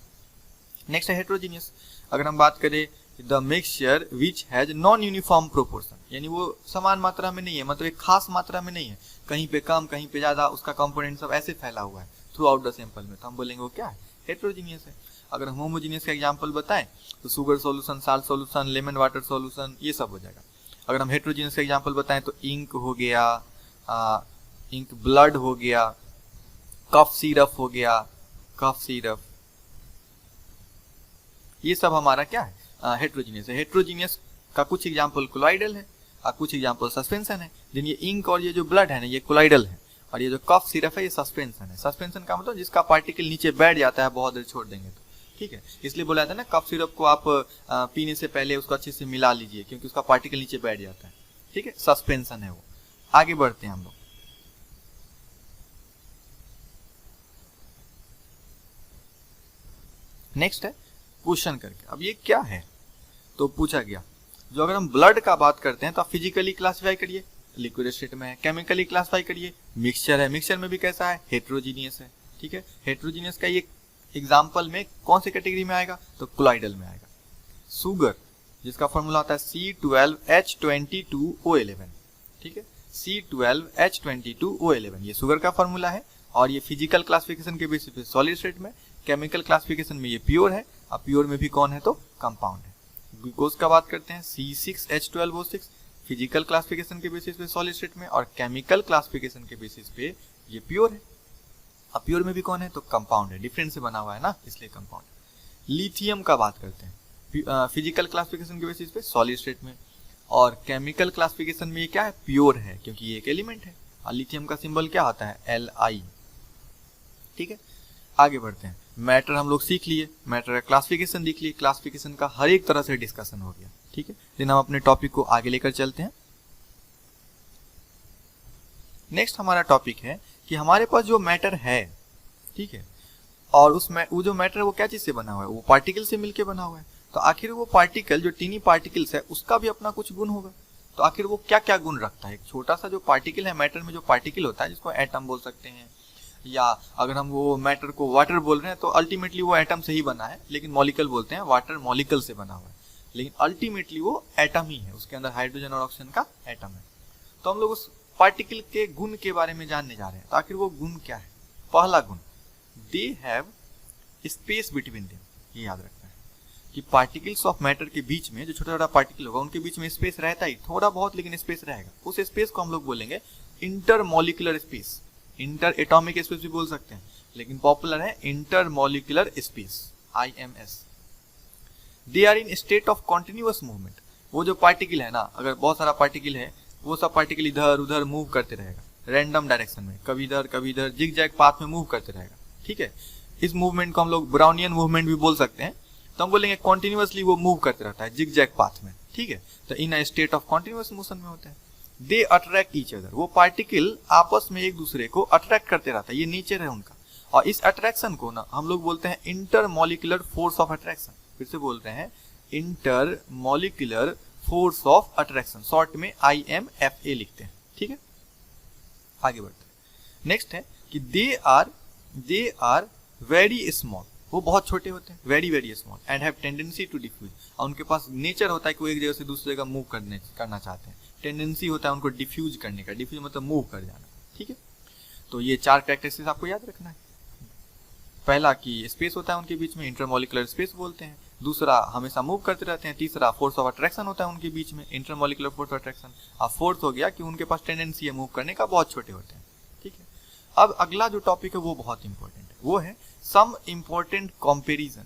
नेक्स्ट है हेट्रोजीनियस। अगर हम बात करें the mixture which has non uniform proportion, यानी वो समान मात्रा में नहीं है, मतलब एक खास मात्रा में नहीं है, कहीं पे कम कहीं पे ज्यादा, उसका कंपोनेंट सब ऐसे फैला हुआ है थ्रू आउट द सैंपल में, तो हम बोलेंगे वो क्या है? हेट्रोजीनियस है। अगर हम होमोजीनियस का एग्जांपल बताएं तो sugar solution, salt solution, lemon water solution, ये सब हो जाएगा। अगर हम हेट्रोजीनियस का एग्जांपल बताएं तो इंक हो गया, इंक ब्लड हो गया, कफ सिरप हो गया, कफ सिरप, ये सब हमारा क्या है? हेट्रोजीनियस है। हेट्रोजीनियस का कुछ एग्जांपल कोलाइडल है और कुछ एग्जांपल सस्पेंशन है। जिन ये इंक और ये जो ब्लड है ना, ये कोलाइडल है, और ये जो कफ सिरप है ये सस्पेंशन है। सस्पेंशन का मतलब जिसका पार्टिकल नीचे बैठ जाता है बहुत देर छोड़ देंगे तो, ठीक है। इसलिए बोला जाता है ना, कफ सिरप को आप पीने से पहले उसको अच्छे से मिला लीजिए, क्योंकि उसका पार्टिकल नीचे बैठ जाता है, ठीक है, सस्पेंशन है वो। आगे बढ़ते हैं हम लोग। नेक्स्ट है क्वेश्चन करके। अब ये क्या है तो पूछा गया, जो अगर हम ब्लड का बात करते हैं तो आप फिजिकली क्लासिफाई करिए, लिक्विड स्टेट में है। केमिकली क्लासिफाई करिए, मिक्सचर है, मिक्सचर में भी कैसा है? हेट्रोजीनियस है, ठीक है। हेट्रोजीनियस का ये एग्जांपल में कौन सी कैटेगरी में आएगा? तो कोलाइडल में आएगा। शुगर, जिसका फॉर्मूला होता है C12H22O11, ठीक है, C12H22O11, ये शुगर का फॉर्मूला है। और ये फिजिकल क्लासिफिकेशन के बेसिस पे सॉलिड स्टेट में, केमिकल क्लासिफिकेशन में ये प्योर है, और प्योर में भी कौन है? तो कंपाउंड है। ग्लूकोज का बात करते हैं, C6H12O6, फिजिकल क्लासिफिकेशन के बेसिस पे सॉलिड स्टेट में, और केमिकल क्लासिफिकेशन के बेसिस पे ये प्योर है। अब प्योर में भी कौन है? तो कंपाउंड है, डिफरेंट से बना हुआ है ना, इसलिए कंपाउंड। लिथियम का बात करते हैं, फिजिकल क्लासिफिकेशन के बेसिस पे सॉलिड स्टेट में, और केमिकल क्लासिफिकेशन में ये क्या है? प्योर है, क्योंकि ये एक एलिमेंट है। और लिथियम का सिंबल क्या होता है? Li, ठीक है। आगे बढ़ते हैं। मैटर हम लोग सीख लिए, मैटर का क्लासिफिकेशन देख लिए, क्लासिफिकेशन का हर एक तरह से डिस्कशन हो गया, ठीक है। देन हम अपने टॉपिक को आगे लेकर चलते हैं। नेक्स्ट हमारा टॉपिक है कि हमारे पास जो मैटर है, ठीक है, और वो जो मैटर है वो क्या चीज से बना हुआ है? वो पार्टिकल से मिलकर बना हुआ है। तो आखिर वो पार्टिकल जो टीनी पार्टिकल्स है उसका भी अपना कुछ गुण होगा। तो आखिर वो क्या क्या गुण रखता है? एक छोटा सा जो पार्टिकल है, मैटर में जो पार्टिकल होता है, जिसको एटम बोल सकते हैं, या अगर हम वो मैटर को वाटर बोल रहे हैं तो अल्टीमेटली वो एटम से ही बना है, लेकिन मॉलिक्यूल बोलते हैं, वाटर मॉलिक्यूल से बना हुआ है, लेकिन अल्टीमेटली वो एटम ही है, उसके अंदर हाइड्रोजन और ऑक्सीजन का एटम है। तो हम लोग उस पार्टिकल के गुण के बारे में जानने जा रहे हैं। तो आखिर वो गुण क्या है? पहला गुण, they have space between them. ये याद रखना है कि पार्टिकल्स ऑफ मैटर के बीच में जो छोटा छोटा पार्टिकल होगा उनके बीच में स्पेस रहता ही, थोड़ा बहुत लेकिन स्पेस रहेगा। उस स्पेस को हम लोग बोलेंगे intermolecular space. Inter atomic space भी बोल सकते हैं, लेकिन पॉपुलर है intermolecular space, IMS। They are in state of continuous movement. वो जो पार्टिकल है ना, अगर बहुत सारा पार्टिकल है, वो सब पार्टिकल इधर उधर मूव करते रहेगा रैंडम डायरेक्शन में, कभी इधर जिग जैग पाथ में मूव करते रहेगा, ठीक है। इस मूवमेंट को हम लोग ब्राउनियन मूवमेंट भी बोल सकते हैं। तो हम बोलेंगे कॉन्टिन्यूअसली वो मूव करते रहता है जिग जैग पाथ में, ठीक है। तो in a state of continuous motion में होता है। They attract each other. वो पार्टिकल आपस में एक दूसरे को अट्रैक्ट करते रहता है, ये नेचर है उनका। और इस अट्रैक्शन को ना हम लोग बोलते हैं इंटरमॉलिक्यूलर फोर्स ऑफ अट्रैक्शन। फिर से बोलते हैं intermolecular force of attraction, short में IMFA लिखते हैं, ठीक है। आगे बढ़ते हैं। नेक्स्ट है कि दे आर वेरी स्मॉल, वो बहुत छोटे होते हैं, very very small, and have tendency to diffuse, और उनके पास नेचर होता है कि वो एक जगह से दूसरी जगह मूव करना चाहते हैं, टेंडेंसी होता है उनको डिफ्यूज करने का, डिफ्यूज मतलब मूव कर जाना, ठीक है। तो ये 4 कैरेक्टरिस्टिक्स आपको याद रखना है। पहला कि स्पेस होता है उनके बीच में, इंटरमॉलिकुलर स्पेस बोलते हैं। दूसरा हमेशा मूव करते रहते हैं। तीसरा फोर्स ऑफ अट्रैक्शन होता है उनके बीच में, इंटरमॉलिकुलर फोर्स ऑफ अट्रैक्शन। अब फोर्थ हो गया कि उनके पास टेंडेंसी है मूव करने का, बहुत छोटे होते हैं, ठीक है। अब अगला जो टॉपिक है वो बहुत इंपॉर्टेंट है, वो है सम इंपॉर्टेंट कंपैरिजन।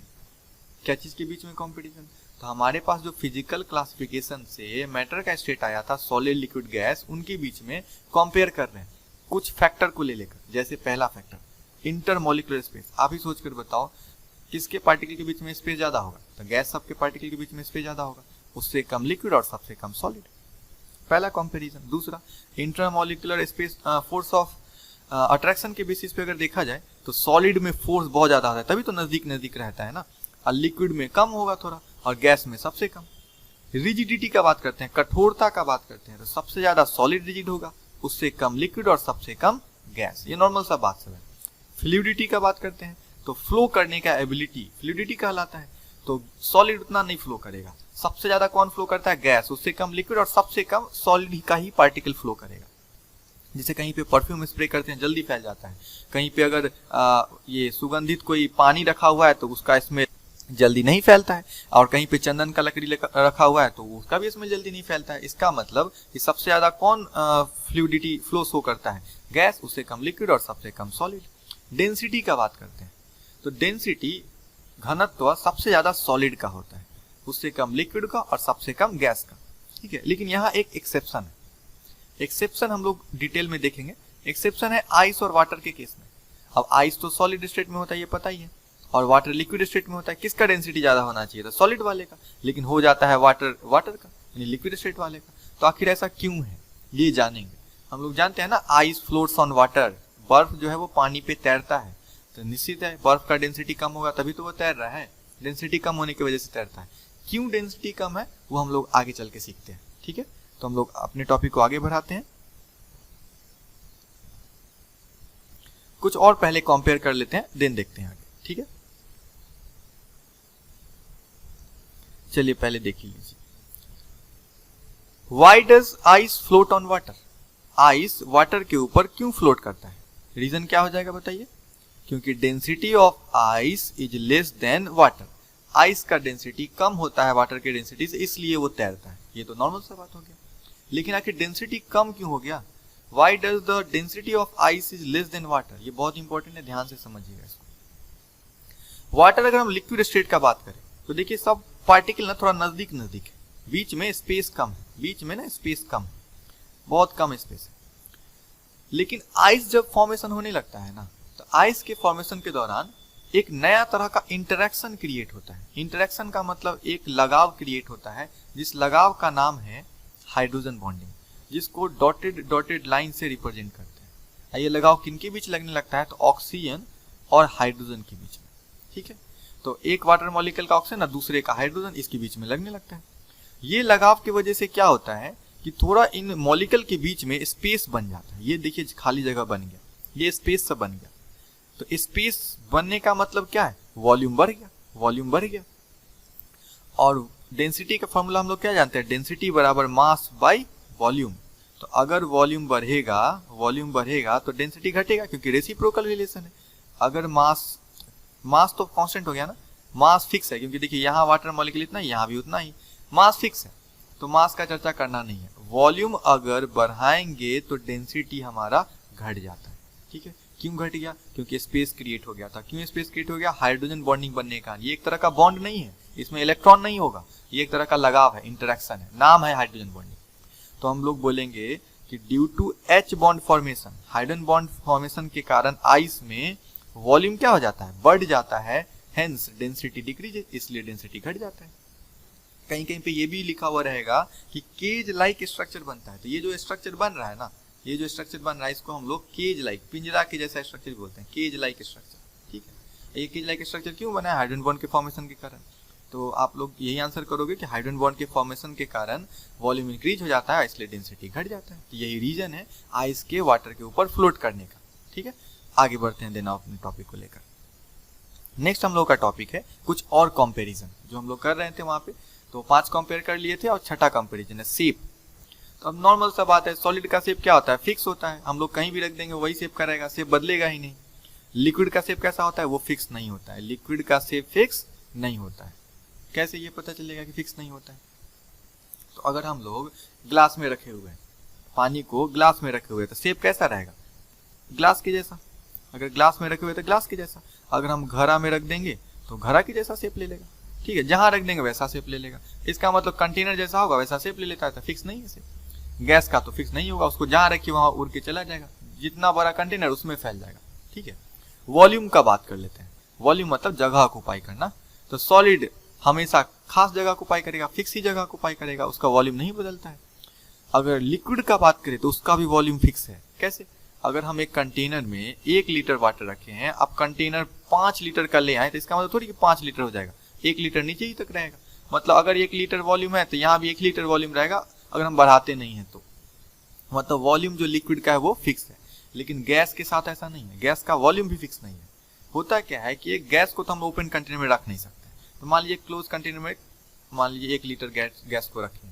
क्या चीज के बीच में कंपैरिजन? तो हमारे पास जो फिजिकल क्लासिफिकेशन से मैटर का स्टेट आया था, सॉलिड लिक्विड गैस, उनके बीच में कंपेयर कर रहे हैं कुछ फैक्टर को ले लेकर। जैसे पहला फैक्टर इंटरमॉलिकुलर स्पेस। आप ही सोचकर बताओ किसके पार्टिकल के बीच में स्पेस ज्यादा होगा? तो गैस सबके पार्टिकल के बीच में स्पेस ज्यादा होगा, उससे कम लिक्विड और सबसे कम सॉलिड। पहला कंपैरिजन। दूसरा intermolecular space force of attraction के बेसिस पे अगर देखा जाए तो सॉलिड में फोर्स बहुत ज्यादा होता है, तभी तो नजदीक नजदीक रहता है ना, और लिक्विड में कम होगा थोड़ा, और गैस में सबसे कम। रिजिडिटी का बात करते हैं, कठोरता का बात करते हैं, तो सबसे ज्यादा सॉलिड रिजिड होगा, उससे कम लिक्विड और सबसे कम गैस। ये नॉर्मल सा बात सब है। फ्लूइडिटी का बात करते हैं तो फ्लो करने का एबिलिटी फ्लूइडिटी कहलाता है। तो सॉलिड उतना नहीं फ्लो करेगा, सबसे ज्यादा कौन फ्लो करता है? गैस, उससे कम लिक्विड और सबसे कम सॉलिड का ही पार्टिकल फ्लो करेगा। जैसे कहीं पे परफ्यूम स्प्रे करते हैं जल्दी फैल जाता है, कहीं पे अगर ये सुगंधित कोई पानी रखा हुआ है तो उसका स्मेल जल्दी नहीं फैलता है, और कहीं पे चंदन का लकड़ी रखा हुआ है तो उसका भी स्मेल जल्दी नहीं फैलता है। इसका मतलब कि सबसे ज्यादा कौन फ्लूइडिटी फ्लो शो करता है? गैस, उससे कम लिक्विड और सबसे कम सॉलिड। डेंसिटी का बात करते हैं तो डेंसिटी घनत्व सबसे ज्यादा सॉलिड का होता है, उससे कम लिक्विड का और सबसे कम गैस का, ठीक है। लेकिन यहाँ एक एक्सेप्शन है, एक्सेप्शन हम लोग डिटेल में देखेंगे। एक्सेप्शन है आइस और वाटर के केस में। अब आइस तो सॉलिड स्टेट में होता है, ये पता ही है, और वाटर लिक्विड स्टेट में होता है। किसका डेंसिटी ज्यादा होना चाहिए था? सॉलिड वाले का, लेकिन हो जाता है वाटर का, यानी लिक्विड स्टेट वाले का। तो आखिर ऐसा क्यों है ये जानेंगे। हम लोग जानते हैं ना, आइस फ्लोट्स ऑन वाटर, बर्फ जो है वो पानी पे तैरता है, तो निश्चित है बर्फ का डेंसिटी कम होगा तभी तो वो तैर रहा है, डेंसिटी कम होने की वजह से तैरता है। क्यों डेंसिटी कम है वो हम लोग आगे चल के सीखते हैं, ठीक है। तो हम लोग अपने टॉपिक को आगे बढ़ाते हैं। कुछ और पहले कंपेयर कर लेते हैं, देन देखते हैं आगे, ठीक है। चलिए पहले देख लीजिए, why does ice float on water? Ice water के ऊपर क्यों फ्लोट करता है? रीजन क्या हो जाएगा बताइए? क्योंकि density of ice is less than water. Ice का डेंसिटी कम होता है वाटर के डेंसिटी से, इसलिए वो तैरता है। ये तो नॉर्मल सा बात हो गया। लेकिन आखिर डेंसिटी कम क्यों हो गया? Why does the density of ice is less than water? ये बहुत इंपॉर्टेंट है, ध्यान से समझिएगा इसको। वाटर अगर हम लिक्विड स्टेट का बात करें तो देखिए सब पार्टिकल ना थोड़ा नजदीक नजदीक है, बीच में स्पेस कम है, बीच में ना स्पेस कम है, बहुत कम स्पेस है। लेकिन आइस जब फॉर्मेशन होने लगता है ना, तो आइस के फॉर्मेशन के दौरान एक नया तरह का इंटरेक्शन क्रिएट होता है। इंटरेक्शन का मतलब एक लगाव क्रिएट होता है, जिस लगाव का नाम है हाइड्रोजन बॉन्डिंग, जिसको डॉटेड लाइन से रिप्रेजेंट करते हैं। ये लगाव किनके बीच लगने लगता है? तो ऑक्सीजन और हाइड्रोजन के बीच में, ठीक है। तो एक वाटर मॉलिक्यूल का ऑक्सीजन और दूसरे का हाइड्रोजन, इसके बीच में लगने लगता है। ये लगाव की वजह से क्या होता है कि थोड़ा इन मॉलिक्यूल के बीच में स्पेस बन जाता है। ये देखिए खाली जगह बन गया, ये स्पेस सब बन गया। तो स्पेस बनने का मतलब क्या है? वॉल्यूम बढ़ गया, वॉल्यूम बढ़ गया। और डेंसिटी का फॉर्मूला हम लोग क्या जानते हैं? डेंसिटी बराबर मास बाई वॉल्यूम। तो अगर वॉल्यूम बढ़ेगा तो डेंसिटी घटेगा, क्योंकि रेसिप्रोकल रिलेशन है। अगर मास तो कांस्टेंट हो गया ना, मास फिक्स है, क्योंकि देखिए यहाँ वाटर मॉलिक्यूल इतना ही, यहाँ भी उतना ही, मास फिक्स है, तो मास का चर्चा करना नहीं है। वॉल्यूम अगर बढ़ाएंगे तो डेंसिटी हमारा घट जाता है, ठीक है। क्यों घट गया? क्योंकि स्पेस क्रिएट हो गया था। क्यों स्पेस क्रिएट हो गया? हाइड्रोजन बॉन्डिंग बनने का। ये एक तरह का बॉन्ड नहीं है, इसमें इलेक्ट्रॉन नहीं होगा, ये एक तरह का लगाव है, इंटरेक्शन है, नाम है हाइड्रोजन बॉन्डिंग। तो हम लोग बोलेंगे कि due to H bond formation, hydrogen bond formation के कारण आइस में वॉल्यूम क्या हो जाता है? बढ़ जाता है, हेंस डेंसिटी डिक्रीज, इसलिए डेंसिटी घट जाता है। कहीं कहीं पे ये भी लिखा हुआ रहेगा कि केज लाइक स्ट्रक्चर बनता है। तो ये जो स्ट्रक्चर बन रहा है ना, ये जो स्ट्रक्चर बन रहा है, इसको हम लोग केज लाइक, पिंजरा के जैसा स्ट्रक्चर बोलते हैं, केज लाइक स्ट्रक्चर, ठीक है। ये केज लाइक स्ट्रक्चर क्यों बना है? हाइड्रोजन बॉन्ड के फॉर्मेशन के कारण। तो आप लोग यही आंसर करोगे कि हाइड्रोजन बॉन्ड के फॉर्मेशन के कारण वॉल्यूम इंक्रीज हो जाता है, इसलिए डेंसिटी घट जाता है। तो यही रीजन है आइस के वाटर के ऊपर फ्लोट करने का, ठीक है। आगे बढ़ते हैं देना अपने टॉपिक को लेकर। नेक्स्ट हम लोग का टॉपिक है कुछ और कंपैरिजन जो हम लोग कर रहे थे वहां पे। तो 5 कंपेयर कर लिए थे और छठा कंपैरिजन है शेप। तो अब नॉर्मल सा बात है, सॉलिड का शेप क्या होता है, फिक्स होता है, हम लोग कहीं भी रख देंगे वही शेप का रहेगा, शेप बदलेगा ही नहीं। लिक्विड का शेप कैसा होता है, वो फिक्स नहीं होता है, लिक्विड का शेप फिक्स नहीं होता है। कैसे ये पता चलेगा कि फिक्स नहीं होता है? तो अगर हम लोग ग्लास में रखे हुए हैं, पानी को ग्लास में रखे हुए, तो शेप कैसा रहेगा, ग्लास के जैसा। अगर ग्लास में रखे हुए तो ग्लास के जैसा, अगर हम घड़ा में रख देंगे तो घड़ा के जैसा शेप ले लेगा, ठीक है, जहां रख देंगे वैसा शेप ले लेगा। इसका मतलब कंटेनर जैसा होगा वैसा शेप ले लेता है, तो फिक्स नहीं है शेप। गैस का तो फिक्स नहीं होगा, उसको जहां रखिए वहां उड़ के चला जाएगा, जितना बड़ा कंटेनर उसमें फैल जाएगा, ठीक है। वॉल्यूम का बात कर लेते हैं, वॉल्यूम मतलब जगह ऑक्युपाई करना। तो सॉलिड हमेशा खास जगह ऑक्युपाई करेगा, फिक्स ही जगह ऑक्युपाई करेगा, उसका वॉल्यूम नहीं बदलता है। अगर लिक्विड का बात करें तो उसका भी वॉल्यूम फिक्स है। कैसे? अगर हम एक कंटेनर में 1 लीटर वाटर रखे हैं, अब कंटेनर 5 लीटर का ले आए, तो इसका मतलब थोड़ी कि 5 लीटर हो जाएगा, 1 लीटर नीचे ही तक रहेगा। मतलब अगर 1 लीटर वॉल्यूम है तो यहाँ भी 1 लीटर वॉल्यूम रहेगा, अगर हम बढ़ाते नहीं है तो। मतलब वॉल्यूम जो लिक्विड का है वो फिक्स है। लेकिन गैस के साथ ऐसा नहीं है, गैस का वॉल्यूम भी फिक्स नहीं है। होता क्या है कि एक गैस को तो हम ओपन कंटेनर में रख नहीं सकते। तो मान लीजिए क्लोज कंटेनर में मान लीजिए 1 लीटर गैस को रखें,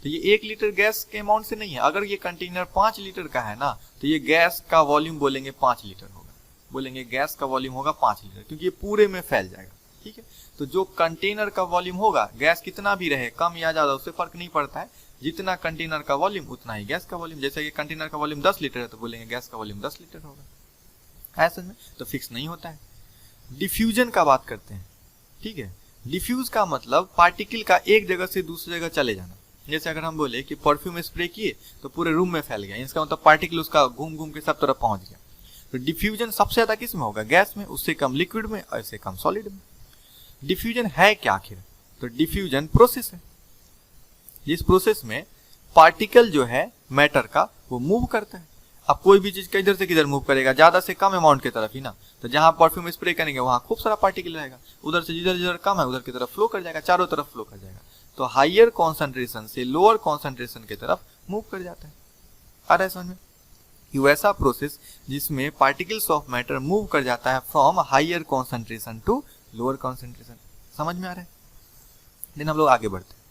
तो ये 1 लीटर गैस के अमाउंट से नहीं है। अगर ये कंटेनर 5 लीटर का है ना, तो ये गैस का वॉल्यूम बोलेंगे 5 लीटर होगा, बोलेंगे गैस का वॉल्यूम होगा 5 लीटर, क्योंकि ये पूरे में फैल जाएगा, ठीक है। तो जो कंटेनर का वॉल्यूम होगा, गैस कितना भी रहे, कम या ज्यादा, उससे फर्क नहीं पड़ता है, जितना कंटेनर का वॉल्यूम उतना ही गैस का वॉल्यूम। जैसे कि कंटेनर का वॉल्यूम 10 लीटर है तो बोलेंगे गैस का वॉल्यूम 10 लीटर होगा, ऐसे में तो फिक्स नहीं होता है। डिफ्यूजन का बात करते हैं, ठीक है। डिफ्यूज का मतलब पार्टिकल का एक जगह से दूसरी जगह चले जाना। जैसे अगर हम बोले कि परफ्यूम स्प्रे किए तो पूरे रूम में फैल गया, इसका मतलब पार्टिकल उसका घूम घूम के सब तरफ पहुंच गया। तो डिफ्यूजन सबसे ज्यादा किस में होगा, गैस में, उससे कम लिक्विड में, और इससे कम सॉलिड में। डिफ्यूजन है क्या आखिर? तो डिफ्यूजन प्रोसेस है जिस प्रोसेस में पार्टिकल जो है मैटर का वो मूव करता है। अब कोई भी चीज किधर से किधर मूव करेगा, ज्यादा से कम अमाउंट की तरफ ही ना। तो जहां परफ्यूम स्प्रे करेंगे वहां खूब सारा पार्टिकल रहेगा, उधर से जिधर जिधर कम है उधर की तरफ फ्लो कर जाएगा, चारों तरफ फ्लो कर जाएगा। तो हाइयर कॉन्सेंट्रेशन से लोअर कॉन्सेंट्रेशन की तरफ मूव कर जाता है। आ रहा है समझ में? ये वैसा प्रोसेस जिसमें पार्टिकल्स ऑफ मैटर मूव कर जाता है from higher concentration to lower concentration. समझ में आ रहा है? देन हम लोग आगे बढ़ते हैं।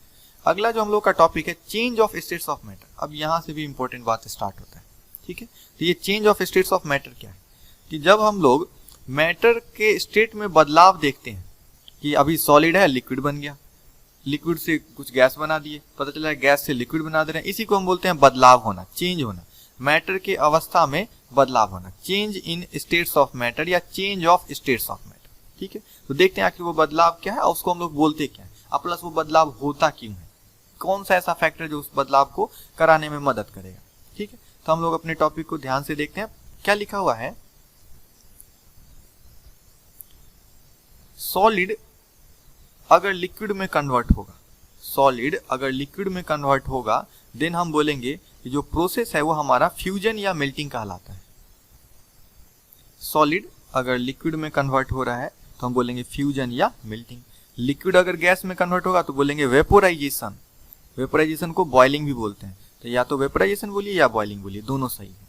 अगला जो हम लोग का टॉपिक है change of states of matter. अब यहां से भी इंपॉर्टेंट बात स्टार्ट होता है, ठीक है। तो ये change of states of matter क्या है, कि जब हम लोग मैटर के स्टेट में बदलाव देखते हैं, कि अभी सॉलिड है लिक्विड बन गया, लिक्विड से कुछ गैस बना दिए, पता चला है गैस से लिक्विड बना दे रहे हैं, इसी को हम बोलते हैं बदलाव होना, चेंज होना, मैटर के अवस्था में बदलाव होना, change in states of matter या change of states of matter, ठीक है। तो देखते हैं आखिर वो बदलाव क्या है और उसको हम लोग बोलते क्या है, और प्लस वो बदलाव होता क्यों है, कौन सा ऐसा फैक्टर जो उस बदलाव को कराने में मदद करेगा, ठीक है। तो हम लोग अपने टॉपिक को ध्यान से देखते हैं। क्या लिखा हुआ है, सॉलिड अगर लिक्विड में कन्वर्ट होगा, सॉलिड अगर लिक्विड में कन्वर्ट होगा, देन हम बोलेंगे कि जो प्रोसेस है वो हमारा फ्यूजन या मेल्टिंग कहलाता है। सॉलिड अगर लिक्विड में कन्वर्ट हो रहा है तो हम बोलेंगे फ्यूजन या मेल्टिंग। लिक्विड अगर गैस में कन्वर्ट होगा तो बोलेंगे वेपोराइजेशन। वेपोराइजेशन को बॉइलिंग भी बोलते हैं, तो या तो वेपोराइजेशन बोलिए या बॉइलिंग बोलिए, दोनों सही है।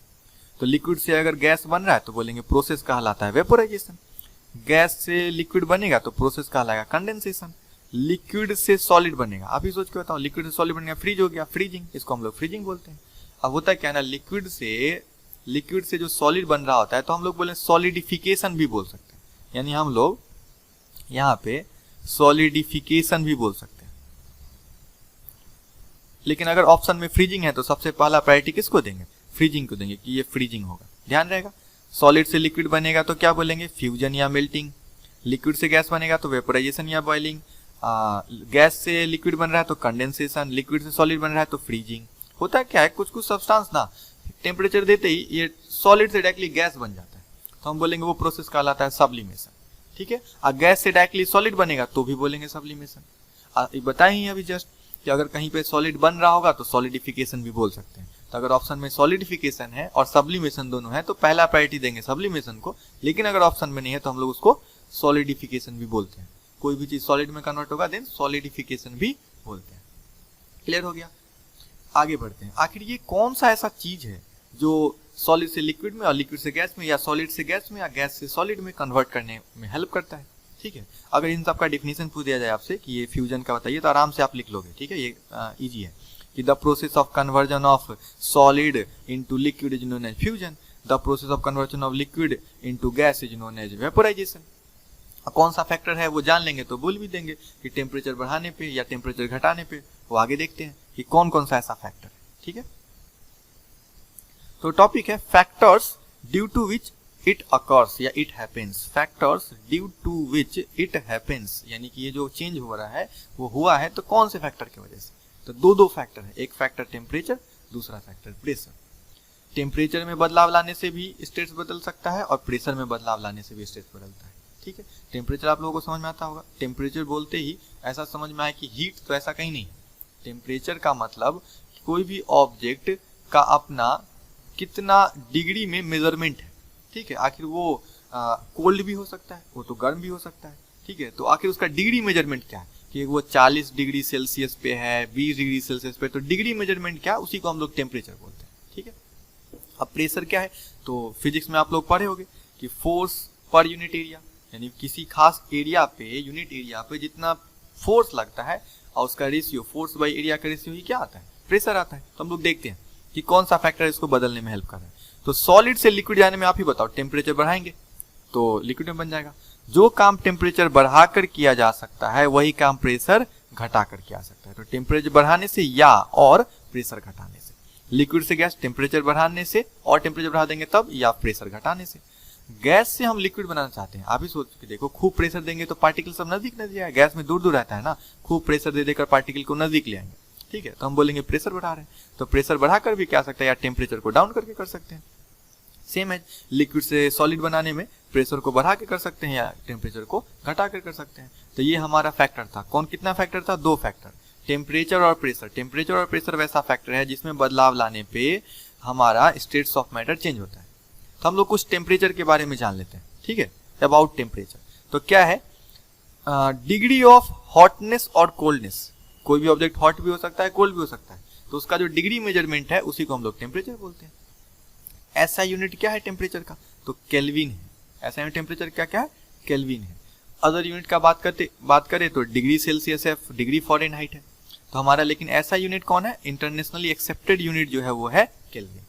तो लिक्विड से अगर गैस बन रहा है तो बोलेंगे प्रोसेस कहलाता है वेपोराइजेशन। गैस से लिक्विड बनेगा तो प्रोसेस कहलाएगा कंडेंसेशन। लिक्विड से सॉलिड बनेगा, अभी सोच के बताओ, लिक्विड से सॉलिड बन गया, फ्रीज हो गया, फ्रीजिंग, इसको हम लोग फ्रीजिंग बोलते हैं। अब होता क्या है ना, लिक्विड से जो सॉलिड बन रहा होता है तो हम लोग बोले सॉलिडिफिकेशन भी बोल सकते हैं, यानी हम लोग यहाँ पे सॉलिडिफिकेशन भी बोल सकते हैं। लेकिन अगर ऑप्शन में फ्रीजिंग है तो सबसे पहला प्रायोरिटी किसको देंगे, फ्रीजिंग को देंगे, कि ये फ्रीजिंग होगा, ध्यान रहेगा। सॉलिड से लिक्विड बनेगा तो क्या बोलेंगे, फ्यूजन या मेल्टिंग। लिक्विड से गैस बनेगा तो वेपोराइजेशन या बॉइलिंग। गैस से लिक्विड बन रहा है तो कंडेंसेशन, लिक्विड से सॉलिड बन रहा है तो फ्रीजिंग। होता क्या है, कुछ कुछ सब्सटेंस ना टेम्परेचर देते ही ये सॉलिड से डायरेक्टली गैस बन जाता है, तो हम बोलेंगे वो प्रोसेस कहलाता है सब्लिमेशन, ठीक है। और गैस से डायरेक्टली सॉलिड बनेगा तो भी बोलेंगे सब्लिमेशन। बताएं ही अभी जस्ट कि अगर कहीं पे सॉलिड बन रहा होगा तो सॉलिडिफिकेशन भी बोल सकते हैं। तो अगर ऑप्शन में सॉलिडिफिकेशन है और सब्लिमेशन दोनों है तो पहला प्रायोरिटी देंगे सब्लिमेशन को, लेकिन अगर ऑप्शन में नहीं है तो हम लोग उसको सॉलिडिफिकेशन भी बोलते हैं। कोई भी चीज सॉलिड में कन्वर्ट होगा देन सॉलिडिफिकेशन भी बोलते हैं। क्लियर हो गया? आगे बढ़ते हैं। आखिर ये कौन सा ऐसा चीज है जो सॉलिड से लिक्विड में और लिक्विड से गैस में, या सॉलिड से गैस में, या गैस से सॉलिड में कन्वर्ट करने में हेल्प करता है? ठीक है। अगर इन सब का डिफिनेशन पूछ दिया जाए आपसे कि ये फ्यूजन का बताइए तो आराम से आप लिख लोगे, ठीक है, ये इजी है कि the process of conversion of solid into liquid is known as fusion, the process of conversion of liquid into gas is known as vaporization. कौन सा फैक्टर है वो जान लेंगे तो बोल भी देंगे कि टेम्परेचर बढ़ाने पे या टेम्परेचर घटाने पे, वो आगे देखते हैं कि कौन कौन सा ऐसा फैक्टर है, ठीक है। तो टॉपिक है factors due to which it occurs या it happens, factors due to which it happens, यानी कि ये जो चेंज हो रहा है वो हुआ है तो कौन से फैक्टर की वजह से। तो दो फैक्टर है, एक फैक्टर टेम्परेचर, दूसरा फैक्टर प्रेशर। टेम्परेचर में बदलाव लाने से भी स्टेट्स बदल सकता है और प्रेशर में बदलाव लाने से भी स्टेट्स बदलता है, ठीक है। टेम्परेचर आप लोगों को समझ में आता होगा, टेम्परेचर बोलते ही ऐसा समझ में आए कि हीट, तो ऐसा कहीं नहीं है। टेम्परेचर का मतलब कोई भी ऑब्जेक्ट का अपना कितना डिग्री में मेजरमेंट है, ठीक है। आखिर वो कोल्ड भी हो सकता है, वो तो गर्म भी हो सकता है, ठीक है। तो आखिर उसका डिग्री मेजरमेंट क्या है कि वो 40 डिग्री सेल्सियस पे है, 20 डिग्री सेल्सियस पे, तो डिग्री मेजरमेंट क्या, उसी को हम लोग टेम्परेचर बोलते हैं, ठीक है। अब प्रेशर क्या है, तो फिजिक्स में आप लोग पढ़े होंगे कि फोर्स पर यूनिट एरिया, यानी किसी खास एरिया पे, यूनिट एरिया पे जितना फोर्स लगता है और उसका रेशियो, फोर्स बाई एरिया का रेशियो ही क्या आता है, प्रेशर आता है। तो हम लोग देखते हैं कि कौन सा फैक्टर इसको बदलने में हेल्प कर रहा है। तो सॉलिड से लिक्विड जाने में आप ही बताओ, टेम्परेचर बढ़ाएंगे तो लिक्विड में बन जाएगा। जो काम टेम्परेचर बढ़ाकर किया जा सकता है वही काम प्रेशर घटाकर किया जा सकता है। तो टेम्परेचर बढ़ाने से या और प्रेशर घटाने से, लिक्विड से गैस टेम्परेचर बढ़ाने से और टेम्परेचर बढ़ा देंगे तब, या प्रेशर घटाने से। गैस से हम लिक्विड बनाना चाहते हैं, आप ही सोच के देखो, खूब प्रेशर देंगे तो पार्टिकल सब नजदीक नजदीक आएगा, गैस में दूर दूर रहता है ना, खूब प्रेशर दे देकर पार्टिकल को नजदीक ले आएंगे, ठीक है। तो हम बोलेंगे प्रेशर बढ़ा रहे हैं, तो प्रेशर बढ़ाकर भी क्या सकता है, या टेम्परेचर को डाउन करके कर सकते हैं। सेम है, लिक्विड से सॉलिड बनाने में प्रेशर को बढ़ा के कर सकते हैं या टेम्परेचर को घटा कर सकते हैं। तो ये हमारा फैक्टर था। कौन, कितना फैक्टर था, दो फैक्टर, टेम्परेचर और प्रेशर। टेम्परेचर और प्रेशर वैसा फैक्टर है जिसमें बदलाव लाने पे हमारा स्टेट्स ऑफ मैटर चेंज होता है। तो हम लोग कुछ टेम्परेचर के बारे में जान लेते हैं, ठीक है, अबाउट टेम्परेचर। तो क्या है, डिग्री ऑफ हॉटनेस और कोल्डनेस। कोई भी ऑब्जेक्ट हॉट भी हो सकता है, कोल्ड भी हो सकता है, तो उसका जो डिग्री मेजरमेंट है उसी को हम लोग टेम्परेचर बोलते हैं। ऐसा यूनिट क्या है टेम्परेचर का, तो केल्विन है। ऐसा यूनिट टेम्परेचर क्या क्या है, केल्विन है। अदर यूनिट का बात करें तो डिग्री सेल्सियस है, डिग्री फॉरेनहाइट है। तो हमारा लेकिन ऐसा यूनिट कौन है, इंटरनेशनली एक्सेप्टेड यूनिट जो है वो है केल्विन।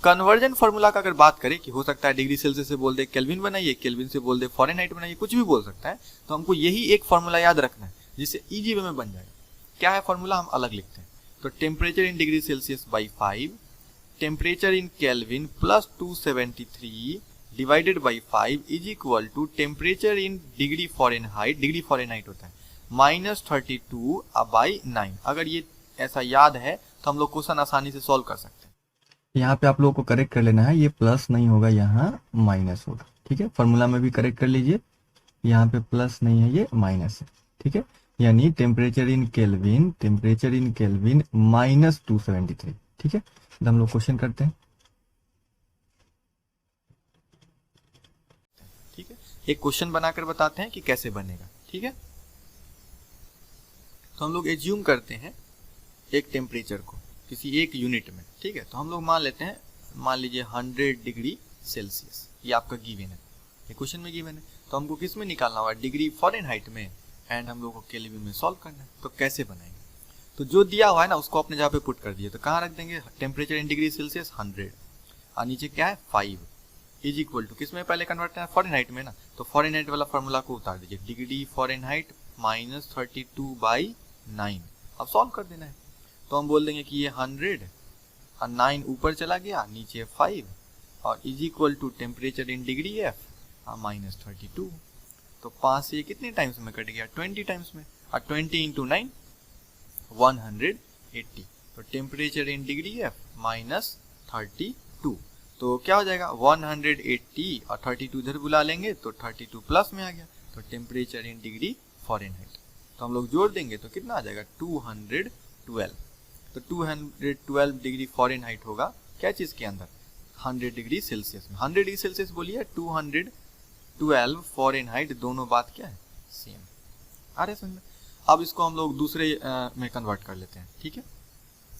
कन्वर्जन फॉर्मूला का अगर बात करें कि हो सकता है डिग्री सेल्सियस से बोल दे केल्विन बनाइए, केल्विन से बोल दे फॉरेनहाइट बनाइए, कुछ भी बोल सकता है। तो हमको यही एक फॉर्मूला याद रखना है जिससे इजी वे में बन जाएगा। क्या है फॉर्मूला, हम अलग लिखते हैं। तो temperature in degree Celsius by 5, temperature in Kelvin plus 273 divided by 5 is equal to temperature in degree Fahrenheit, degree Fahrenheit होता है -32 बाई 9। अगर ये ऐसा याद है तो हम लोग क्वेश्चन आसानी से सॉल्व कर सकते हैं। यहाँ पे आप लोगों को करेक्ट कर लेना है, ये प्लस नहीं होगा, यहाँ माइनस होगा, ठीक है। फॉर्मूला में भी करेक्ट कर लीजिए, यहाँ पे प्लस नहीं है, ये माइनस है, ठीक है। यानी टेम्परेचर इन केल्विन -273, ठीक है। तो हम लोग क्वेश्चन करते हैं, ठीक है, एक क्वेश्चन बनाकर बताते हैं कि कैसे बनेगा, ठीक है। तो हम लोग एज्यूम करते हैं एक टेम्परेचर को किसी एक यूनिट में, ठीक है। तो हम लोग मान लेते हैं, मान लीजिए 100 डिग्री सेल्सियस, ये आपका गिवन है, ये क्वेश्चन में गिवन है। तो हमको किस में निकालना होगा, डिग्री फॉरेनहाइट में, एंड हम लोग को केल्विन में सॉल्व करना है। तो कैसे बनाएंगे, तो जो दिया हुआ है ना उसको अपने जगह पे पुट कर दिए। तो कहाँ रख देंगे, टेम्परेचर इन डिग्री सेल्सियस 100 और नीचे क्या है 5 इज इक्वल टू, किस में पहले कन्वर्ट करना है, फॉरेनहाइट में ना। तो फॉरेनहाइट वाला फॉर्मूला को उतार दीजिए, डिग्री फॉरेनहाइट -32 बाई 9। अब सॉल्व कर देना है। तो हम बोल देंगे कि ये 100 और 9 ऊपर चला गया, नीचे 5 और is equal to temperature in degree F -32। तो 5 से ये कितने टाइम्स में कट गया, 20 टाइम्स में, और 20 इंटू 9 180। तो टेम्परेचर इन डिग्री एफ -32। तो क्या हो जाएगा 180 और 32 इधर बुला लेंगे तो 32 प्लस में आ गया। तो टेम्परेचर इन डिग्री फॉरेनहाइट, तो हम लोग जोड़ देंगे तो कितना आ जाएगा 212। तो 212 डिग्री फॉरेनहाइट होगा क्या चीज के अंदर, 100 डिग्री सेल्सियस में। 100 डिग्री सेल्सियस बोलिए, 212 फॉरेनहाइट, दोनों बात क्या है, सेम आ रहे समझ में। अब इसको हम लोग दूसरे में कन्वर्ट कर लेते हैं, ठीक है।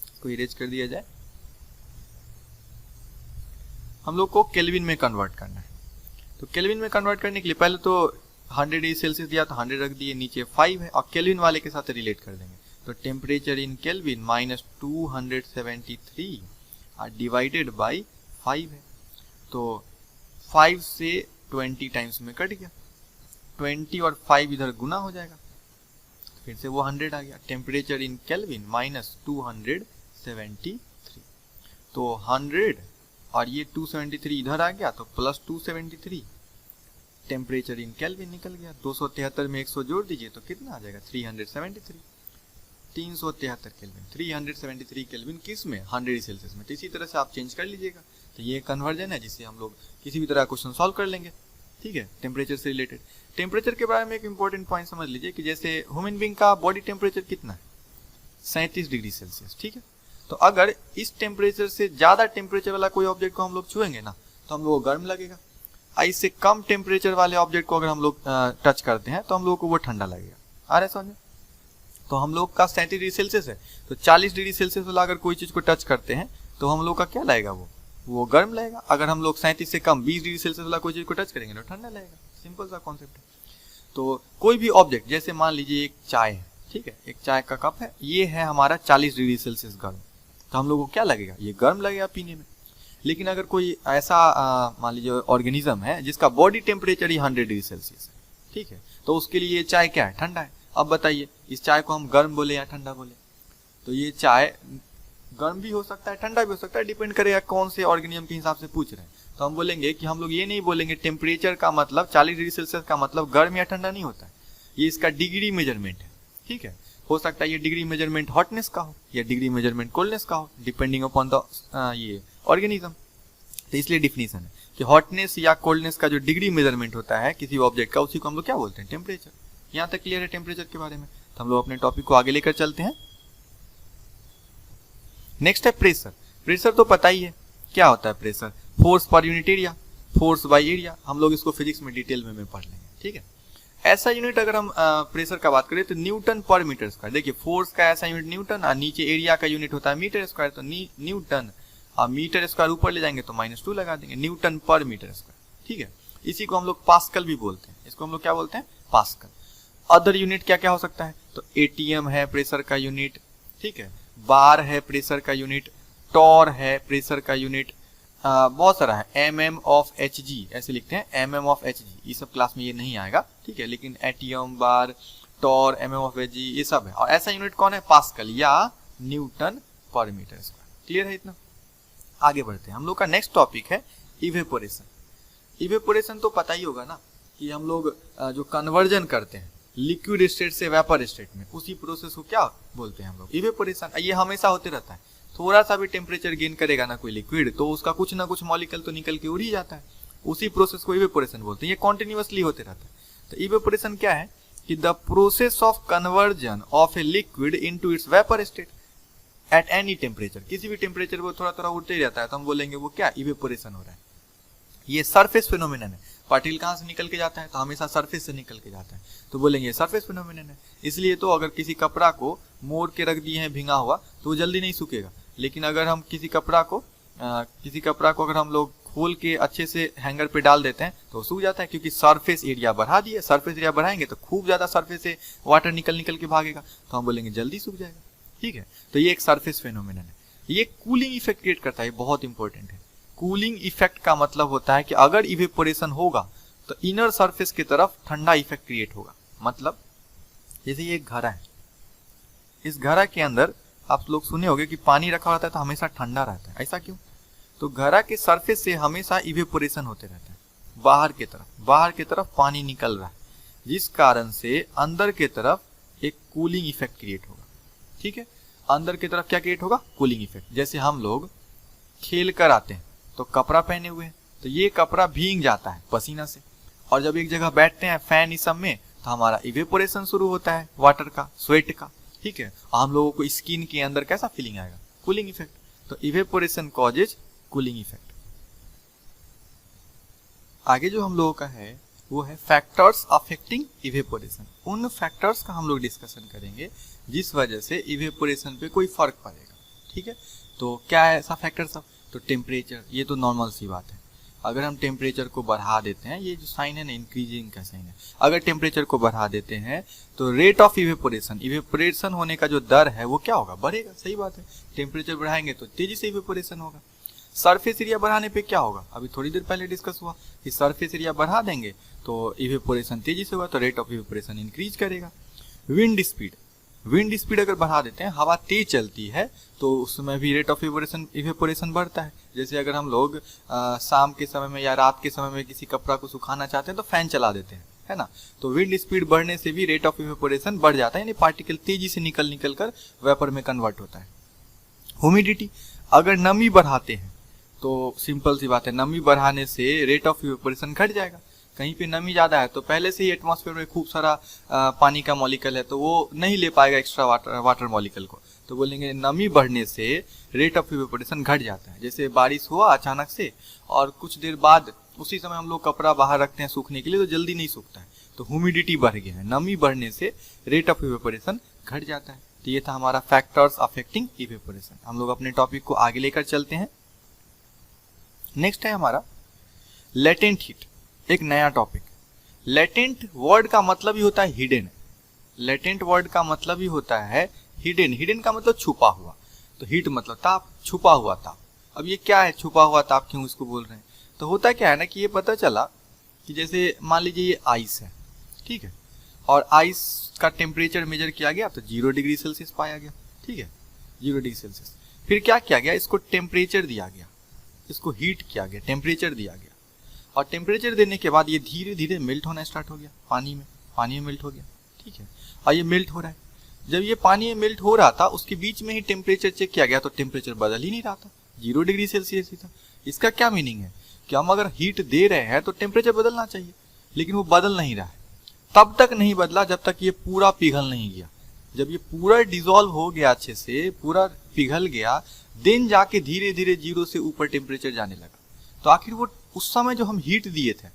इसको इरेज कर दिया जाए। हम लोग को केल्विन में कन्वर्ट करना है। तो केल्विन में कन्वर्ट करने के लिए पहले तो 100 डिग्री सेल्सियस दिया तो 100 रख दिए, नीचे 5 है और केल्विन वाले के साथ रिलेट कर देंगे। तो temperature in kelvin minus 273 divided by 5 है। तो 5 से 20 टाइम्स में कट गया, 20 और 5 इधर गुना हो जाएगा, फिर से वो 100 आ गया। टेम्परेचर इन केल्विन माइनस 273, तो 100 और ये 273 इधर आ गया तो प्लस 273, टेम्परेचर इन केल्विन निकल गया। 273 में 100 जोड़ दीजिए तो कितना आ जाएगा 373, 373 केल्विन, 373 केल्विन किस में 100 डिग्री सेल्सियस में। तो इसी तरह से आप चेंज कर लीजिएगा। तो ये कन्वर्जन है जिससे हम लोग किसी भी तरह क्वेश्चन सॉल्व कर लेंगे, ठीक है, टेम्परेचर से रिलेटेड। टेम्परेचर के बारे में एक इंपॉर्टेंट पॉइंट समझ लीजिए कि जैसे ह्यूमन बीइंग का बॉडी टेम्परेचर कितना है 37 डिग्री सेल्सियस, ठीक है। तो अगर इस टेम्परेचर से ज्यादा टेम्परेचर वाला कोई ऑब्जेक्ट को हम लोग छुएंगे ना तो हम लोग को गर्म लगेगा, इससे कम टेम्परेचर वाले ऑब्जेक्ट को अगर हम लोग टच करते हैं तो हम लोग को वो ठंडा लगेगा। आ रहा है समझ? तो हम लोग का 37 डिग्री सेल्सियस है, तो 40 डिग्री सेल्सियस वाला अगर कोई चीज को टच करते हैं तो हम लोग का क्या लगेगा, वो गर्म लगेगा। अगर हम लोग 37 से कम 20 डिग्री सेल्सियस वाला कोई चीज को टच करेंगे तो ठंडा लगेगा। सिंपल सा कॉन्सेप्ट है। तो कोई भी ऑब्जेक्ट, जैसे मान लीजिए एक चाय है, ठीक है, एक चाय का कप है, ये है हमारा 40 डिग्री सेल्सियस गर्म, तो हम लोग को क्या लगेगा, ये गर्म लगेगा पीने में। लेकिन अगर कोई ऐसा मान लीजिए ऑर्गेनिज्म है जिसका बॉडी टेम्परेचर ही 100 डिग्री सेल्सियस है, ठीक है, तो उसके लिए ये चाय क्या है, ठंडा है। अब बताइए इस चाय को हम गर्म बोले या ठंडा बोले। तो ये चाय गर्म भी हो सकता है, ठंडा भी हो सकता है, डिपेंड करेगा कौन से ऑर्गेनिज्म के हिसाब से पूछ रहे हैं। तो हम बोलेंगे कि हम लोग ये नहीं बोलेंगे टेम्परेचर का मतलब 40 डिग्री सेल्सियस का मतलब गर्म या ठंडा नहीं होता है, ये इसका डिग्री मेजरमेंट है, ठीक है। हो सकता है ये डिग्री मेजरमेंट हॉटनेस का हो या डिग्री मेजरमेंट कोल्डनेस का हो, डिपेंडिंग अपॉन द ये ऑर्गेनिज्म। तो इसलिए डिफिनीशन है कि हॉटनेस या कोल्डनेस का जो डिग्री मेजरमेंट होता है किसी ऑब्जेक्ट का, उसी को हम लोग क्या बोलते हैं, टेम्परेचर। यहाँ तक क्लियर है टेम्परेचर के बारे में। तो हम लोग अपने टॉपिक को आगे लेकर चलते हैं। नेक्स्ट है प्रेशर। प्रेशर तो पता ही है क्या होता है pressure, force per unit area, force by area. हम लोग इसको फिजिक्स में डिटेल में पढ़ लेंगे, ठीक है। ऐसा यूनिट अगर हम प्रेशर का बात करें तो न्यूटन पर मीटर स्क्वायर। देखिए फोर्स का ऐसा यूनिट न्यूटन और नीचे एरिया का यूनिट होता है मीटर स्क्वायर, तो न्यूटन और मीटर स्क्वायर ऊपर ले जाएंगे तो -2 लगा देंगे, न्यूटन पर मीटर स्क्वायर, ठीक है। इसी को हम लोग पास्कल भी बोलते हैं, इसको हम लोग क्या बोलते हैं, पास्कल। अदर यूनिट क्या क्या हो सकता है, तो एटीएम है प्रेशर का यूनिट, ठीक है, बार है प्रेशर का यूनिट, टॉर है प्रेशर का यूनिट, बहुत सारा है, mm ऑफ hg ऐसे लिखते हैं, mm ऑफ hg। ये सब क्लास में ये नहीं आएगा, ठीक है, लेकिन ATM, bar, torr, mm of hg ये सब है। और ऐसा यूनिट कौन है, पास्कल या न्यूटन पर मीटर स्क्वायर। क्लियर है इतना? आगे बढ़ते हैं। हम लोग का नेक्स्ट टॉपिक है इवेपोरेशन। इवेपोरेशन तो पता ही होगा ना कि हम लोग जो कन्वर्जन करते हैं लिक्विड स्टेट से वेपर स्टेट में, उसी प्रोसेस को क्या बोलते हैं हम लोग, इवेपोरेशन। ये हमेशा होते रहता है। थोड़ा सा भी टेम्परेचर गेन करेगा ना कोई लिक्विड तो उसका कुछ ना कुछ मॉलिक्यूल तो निकल के उड़ ही जाता है, उसी प्रोसेस को इवेपोरेशन बोलते हैं। ये कॉन्टिन्यूअसली होते रहता है। तो इवेपोरेशन क्या है कि the process of conversion of a liquid into its vapour state at any temperature. किसी भी टेम्परेचर वो थोड़ा थोड़ा उड़ते ही रहता है, तो हम बोलेंगे वो क्या, इवेपोरेशन हो रहा है। ये सरफेस फिनोमिनन है। पार्टिकल कहाँ से निकल के जाता है, तो हमेशा सरफेस से निकल के जाता है, तो बोलेंगे सरफेस फिनोमिनन है। इसलिए तो अगर किसी कपड़ा को मोड़ के रख दिए हैं भिंगा हुआ तो वो जल्दी नहीं सूखेगा। लेकिन अगर हम किसी कपड़ा को अगर हम लोग खोल के अच्छे से हैंगर पे डाल देते हैं तो सूख जाता है, क्योंकि सरफेस एरिया बढ़ा दिए। सरफेस एरिया बढ़ाएंगे तो खूब ज्यादा सरफेस से वाटर निकल के भागेगा, तो हम बोलेंगे जल्दी सूख जाएगा, ठीक है। तो ये एक सरफेस फिनोमिनन है। ये कूलिंग इफेक्ट क्रिएट करता है, बहुत इंपॉर्टेंट है। कूलिंग इफेक्ट का मतलब होता है कि अगर इवेपोरेशन होगा तो इनर सरफेस की तरफ ठंडा इफेक्ट क्रिएट होगा। मतलब जैसे ये एक घड़ा है, इस घड़ा के अंदर आप लोग सुने होंगे कि पानी रखा रहता है तो हमेशा ठंडा रहता है। ऐसा क्यों? तो घड़ा के सरफेस से हमेशा इवेपोरेशन होते रहता है, बाहर की तरफ पानी निकल रहा है, जिस कारण से अंदर की तरफ एक कूलिंग इफेक्ट क्रिएट होगा, ठीक है। अंदर की तरफ क्या क्रिएट होगा, कूलिंग इफेक्ट। जैसे हम लोग खेल कर आते हैं तो कपड़ा पहने हुए हैं, तो ये कपड़ा भीग जाता है पसीना से, और जब एक जगह बैठते हैं फैन इस सब में तो हमारा इवेपोरेशन शुरू होता है वाटर का, स्वेट का, ठीक है। हम लोगों को स्किन के अंदर कैसा फीलिंग आएगा, कूलिंग इफेक्ट। तो इवेपोरेशन कॉजेज कूलिंग इफेक्ट। आगे जो हम लोगों का है वो है फैक्टर्स अफेक्टिंग इवेपोरेशन। उन फैक्टर्स का हम लोग डिस्कशन करेंगे जिस वजह से इवेपोरेशन पे कोई फर्क पड़ेगा, ठीक है। तो क्या है ऐसा फैक्टर सब, तो टेम्परेचर, ये तो नॉर्मल सी बात है। अगर हम टेम्परेचर को बढ़ा देते हैं, ये जो साइन है ना इंक्रीजिंग का साइन है, अगर टेम्परेचर को बढ़ा देते हैं तो रेट ऑफ इवेपोरेशन, इवेपोरेशन होने का जो दर है वो क्या होगा, बढ़ेगा। सही बात है, टेम्परेचर बढ़ाएंगे तो तेजी से इवेपोरेशन होगा। सरफेस एरिया बढ़ाने पे क्या होगा, अभी थोड़ी देर पहले डिस्कस हुआ कि सरफेस एरिया बढ़ा देंगे तो इवेपोरेशन तेजी से होगा, तो रेट ऑफ इवेपोरेशन इंक्रीज करेगा। विंड स्पीड, विंड स्पीड अगर बढ़ा देते हैं, हवा तेज चलती है तो उसमें भी रेट ऑफ इवेपोरेशन बढ़ता है। जैसे अगर हम लोग शाम के समय में या रात के समय में किसी कपड़ा को सुखाना चाहते हैं तो फैन चला देते हैं, है ना, तो विंड स्पीड बढ़ने से भी रेट ऑफ इवेपोरेशन बढ़ जाता है, यानी पार्टिकल तेजी से निकल कर वेपर में कन्वर्ट होता है। ह्यूमिडिटी, अगर नमी बढ़ाते हैं तो सिंपल सी बात है, नमी बढ़ाने से रेट ऑफ इवेपोरेशन घट जाएगा। कहीं पे नमी ज़्यादा है तो पहले से ही एटमॉस्फेयर में खूब सारा पानी का मॉलिक्यूल है तो वो नहीं ले पाएगा एक्स्ट्रा वाटर मॉलिक्यूल को, तो बोलेंगे नमी बढ़ने से रेट ऑफ इवेपोरेशन घट जाता है। जैसे बारिश हुआ अचानक से और कुछ देर बाद उसी समय हम लोग कपड़ा बाहर रखते हैं सूखने के लिए तो जल्दी नहीं सूखता है, तो ह्यूमिडिटी बढ़ गया है, नमी बढ़ने से रेट ऑफ इवेपोरेशन घट जाता है। तो ये था हमारा फैक्टर्स अफेक्टिंग इवेपोरेशन। हम लोग अपने टॉपिक को आगे लेकर चलते हैं। नेक्स्ट है हमारा लेटेंट हीट, एक नया टॉपिक। लेटेंट वर्ड का मतलब ही होता है हिडन, लेटेंट वर्ड का मतलब ही होता है हिडन, हिडन का मतलब छुपा हुआ, तो हीट मतलब ताप, छुपा हुआ ताप। अब ये क्या है छुपा हुआ ताप, क्यों इसको बोल रहे हैं, तो होता क्या है ना कि ये पता चला कि जैसे मान लीजिए ये आइस है, ठीक है, और आइस का टेम्परेचर मेजर किया गया तो 0 डिग्री सेल्सियस पाया गया, ठीक है, 0 डिग्री सेल्सियस। फिर क्या किया गया, इसको टेम्परेचर दिया गया, इसको हीट किया गया, टेम्परेचर दिया गया, और टेम्परेचर देने के बाद ये धीरे धीरे मेल्ट होना स्टार्ट हो गया पानी में मेल्ट हो गया, ठीक है, और ये मेल्ट हो रहा है। जब ये पानी में मेल्ट हो रहा था उसके बीच में ही टेम्परेचर चेक किया गया तो टेम्परेचर बदल ही नहीं रहा था, 0 डिग्री सेल्सियस ही था। इसका क्या मीनिंग है कि हम अगर हीट दे रहे हैं तो टेम्परेचर बदलना चाहिए, लेकिन वो बदल नहीं रहा है। तब तक नहीं बदला जब तक ये पूरा पिघल नहीं गया। जब ये पूरा डिजोल्व हो गया, अच्छे से पूरा पिघल गया, देन जाके धीरे धीरे 0 से ऊपर टेम्परेचर जाने लगा। तो आखिर वो उस समय जो हम हीट दिए थे,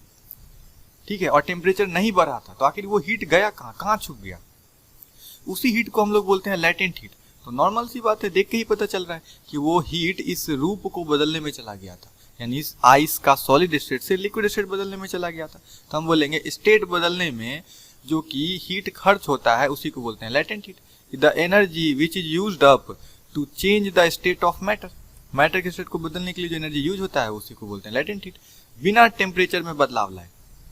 ठीक है, और टेम्परेचर नहीं बढ़ा था, तो आखिर वो हीट गया कहाँ छुप गया, उसी हीट को हम लोग बोलते हैं लेटेंट हीट। तो नॉर्मल सी बात है, देख के ही पता चल रहा है कि वो हीट इस रूप को बदलने में चला गया था, यानी इस आइस का सॉलिड स्टेट से लिक्विड स्टेट बदलने में चला गया था। तो हम बोलेंगे स्टेट बदलने में जो कि हीट खर्च होता है उसी को बोलते हैं latent heat. The energy which is used up to change the state of matter, matter के स्टेट को बदलने के लिए जो एनर्जी यूज होता है उसी को बोलते हैं लेटेंट हीट। बिना टेम्परेचर में बदलाव लाए,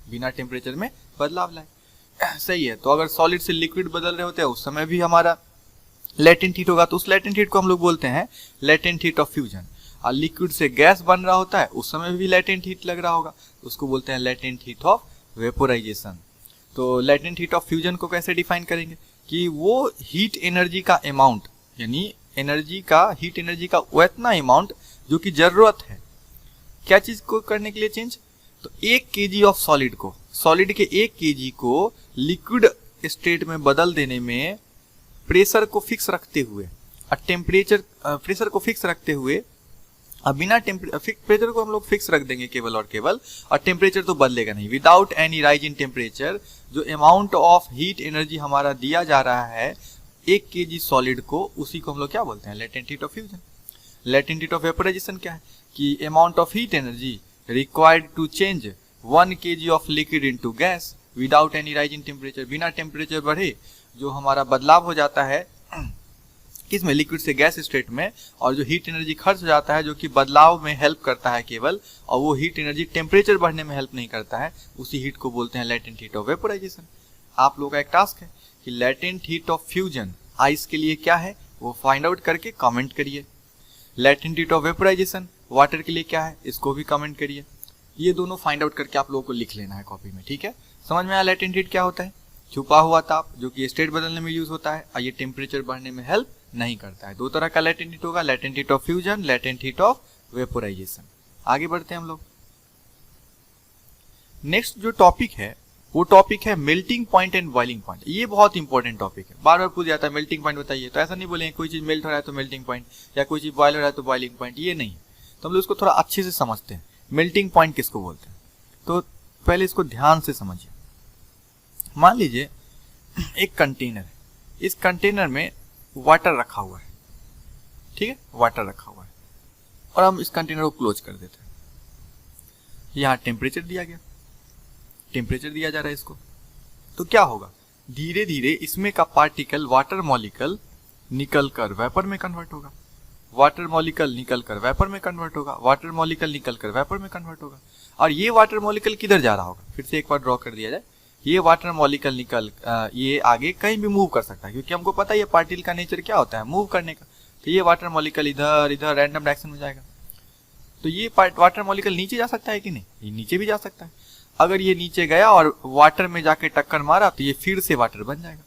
बिना टेम्परेचर में बदलाव लाए, सही है। तो अगर सॉलिड से लिक्विड बदल रहे होते हैं उस समय भी हमारा लेटेंट हीट होगा, तो उस लेटेंट हीट को हम लोग बोलते हैं लेटेंट हीट ऑफ फ्यूजन। और लिक्विड से गैस बन रहा होता है उस समय भी लेटेंट हीट लग रहा होगा, उसको बोलते हैं लेटेंट हीट ऑफ वेपोराइजेशन। तो लेटेंट हीट ऑफ फ्यूजन को कैसे डिफाइन करेंगे कि वो हीट एनर्जी का अमाउंट, यानी एनर्जी का, हीट एनर्जी का उतना अमाउंट जो कि जरूरत है क्या चीज को करने के लिए चेंज, तो 1 kg ऑफ सॉलिड को, सॉलिड के 1 kg को लिक्विड स्टेट में बदल देने में प्रेशर को फिक्स रखते हुए और टेम्परेचर, प्रेशर को फिक्स रखते हुए, अब बिना प्रेशर को हम लोग फिक्स रख देंगे केवल और केवल, और टेम्परेचर तो बदलेगा नहीं। Without any rise in temperature जो अमाउंट ऑफ हीट एनर्जी हमारा दिया जा रहा है 1 kg सॉलिड को, उसी को हम लोग क्या बोलते हैं latent heat of fusion. Latent heat of vaporization क्या है कि amount of heat energy required to change 1 kg of liquid into gas without any rise in temperature, बिना टेम्परेचर बढ़े जो हमारा बदलाव हो जाता है किसमें, लिक्विड से गैस स्टेट में, और जो हीट एनर्जी खर्च हो जाता है जो कि बदलाव में हेल्प करता है केवल, और वो हीट एनर्जी टेम्परेचर बढ़ने में हेल्प नहीं करता है, उसी हीट को बोलते हैं लेटेंट हीट ऑफ वेपोराइजेशन। आप लोगों का एक टास्क है कि latent heat of fusion ice के लिए क्या है वो फाइंड आउट करके कमेंट करिए। Latent heat of vaporisation water के लिए क्या है इसको भी कमेंट करिए। ये दोनों फाइंड आउट करके आप लोगों को लिख लेना है कॉपी में, ठीक है। समझ में आया लेटेंट हीट क्या होता है, छुपा हुआ ताप जो कि स्टेट बदलने में यूज होता है, और ये टेम्परेचर बढ़ने में हेल्प नहीं करता है। 2 तरह का लेटेंट हीट होगा, latent heat of fusion, latent heat of vaporisation. आगे बढ़ते हैं हम लोग। नेक्स्ट जो टॉपिक है वो टॉपिक है melting point and boiling point. ये बहुत इंपॉर्टेंट टॉपिक है, बार बार पूछ जाता है मेल्टिंग पॉइंट बताइए, तो ऐसा नहीं बोलेंगे कोई चीज मेल्ट हो रहा है तो मेल्टिंग पॉइंट, या कोई चीज बॉयल हो रहा है तो बॉइलिंग पॉइंट, ये नहीं। तो हम लोग इसको थोड़ा अच्छे से समझते हैं, मेल्टिंग पॉइंट किसको बोलते हैं। तो पहले इसको ध्यान से समझिए। मान लीजिए एक कंटेनर है, इस कंटेनर में वाटर रखा हुआ है, ठीक है, वाटर रखा हुआ है, और हम इस कंटेनर को क्लोज कर देते हैं। यहाँ टेम्परेचर दिया गया, टेम्परेचर दिया जा रहा है इसको, तो क्या होगा, धीरे धीरे इसमें का पार्टिकल वाटर मॉलिक्यूल निकल कर वेपर में कन्वर्ट होगा, वाटर मॉलिक्यूल निकल कर वेपर में कन्वर्ट होगा, वाटर मॉलिक्यूल निकल कर वेपर में कन्वर्ट होगा। और ये वाटर मॉलिक्यूल किधर जा रहा होगा, फिर से एक बार ड्रॉ कर दिया जाए, ये वाटर मॉलिक्यूल निकल ये आगे कहीं भी मूव कर सकता है, क्योंकि हमको पता है ये पार्टिकल का नेचर क्या होता है, मूव करने का। तो ये वाटर मॉलिक्यूल इधर इधर रैंडम डायरेक्शन में जाएगा, तो ये वाटर मॉलिक्यूल नीचे जा सकता है कि नहीं, ये नीचे भी जा सकता है। अगर ये नीचे गया और वाटर में जाके टक्कर मारा तो ये फिर से वाटर बन जाएगा।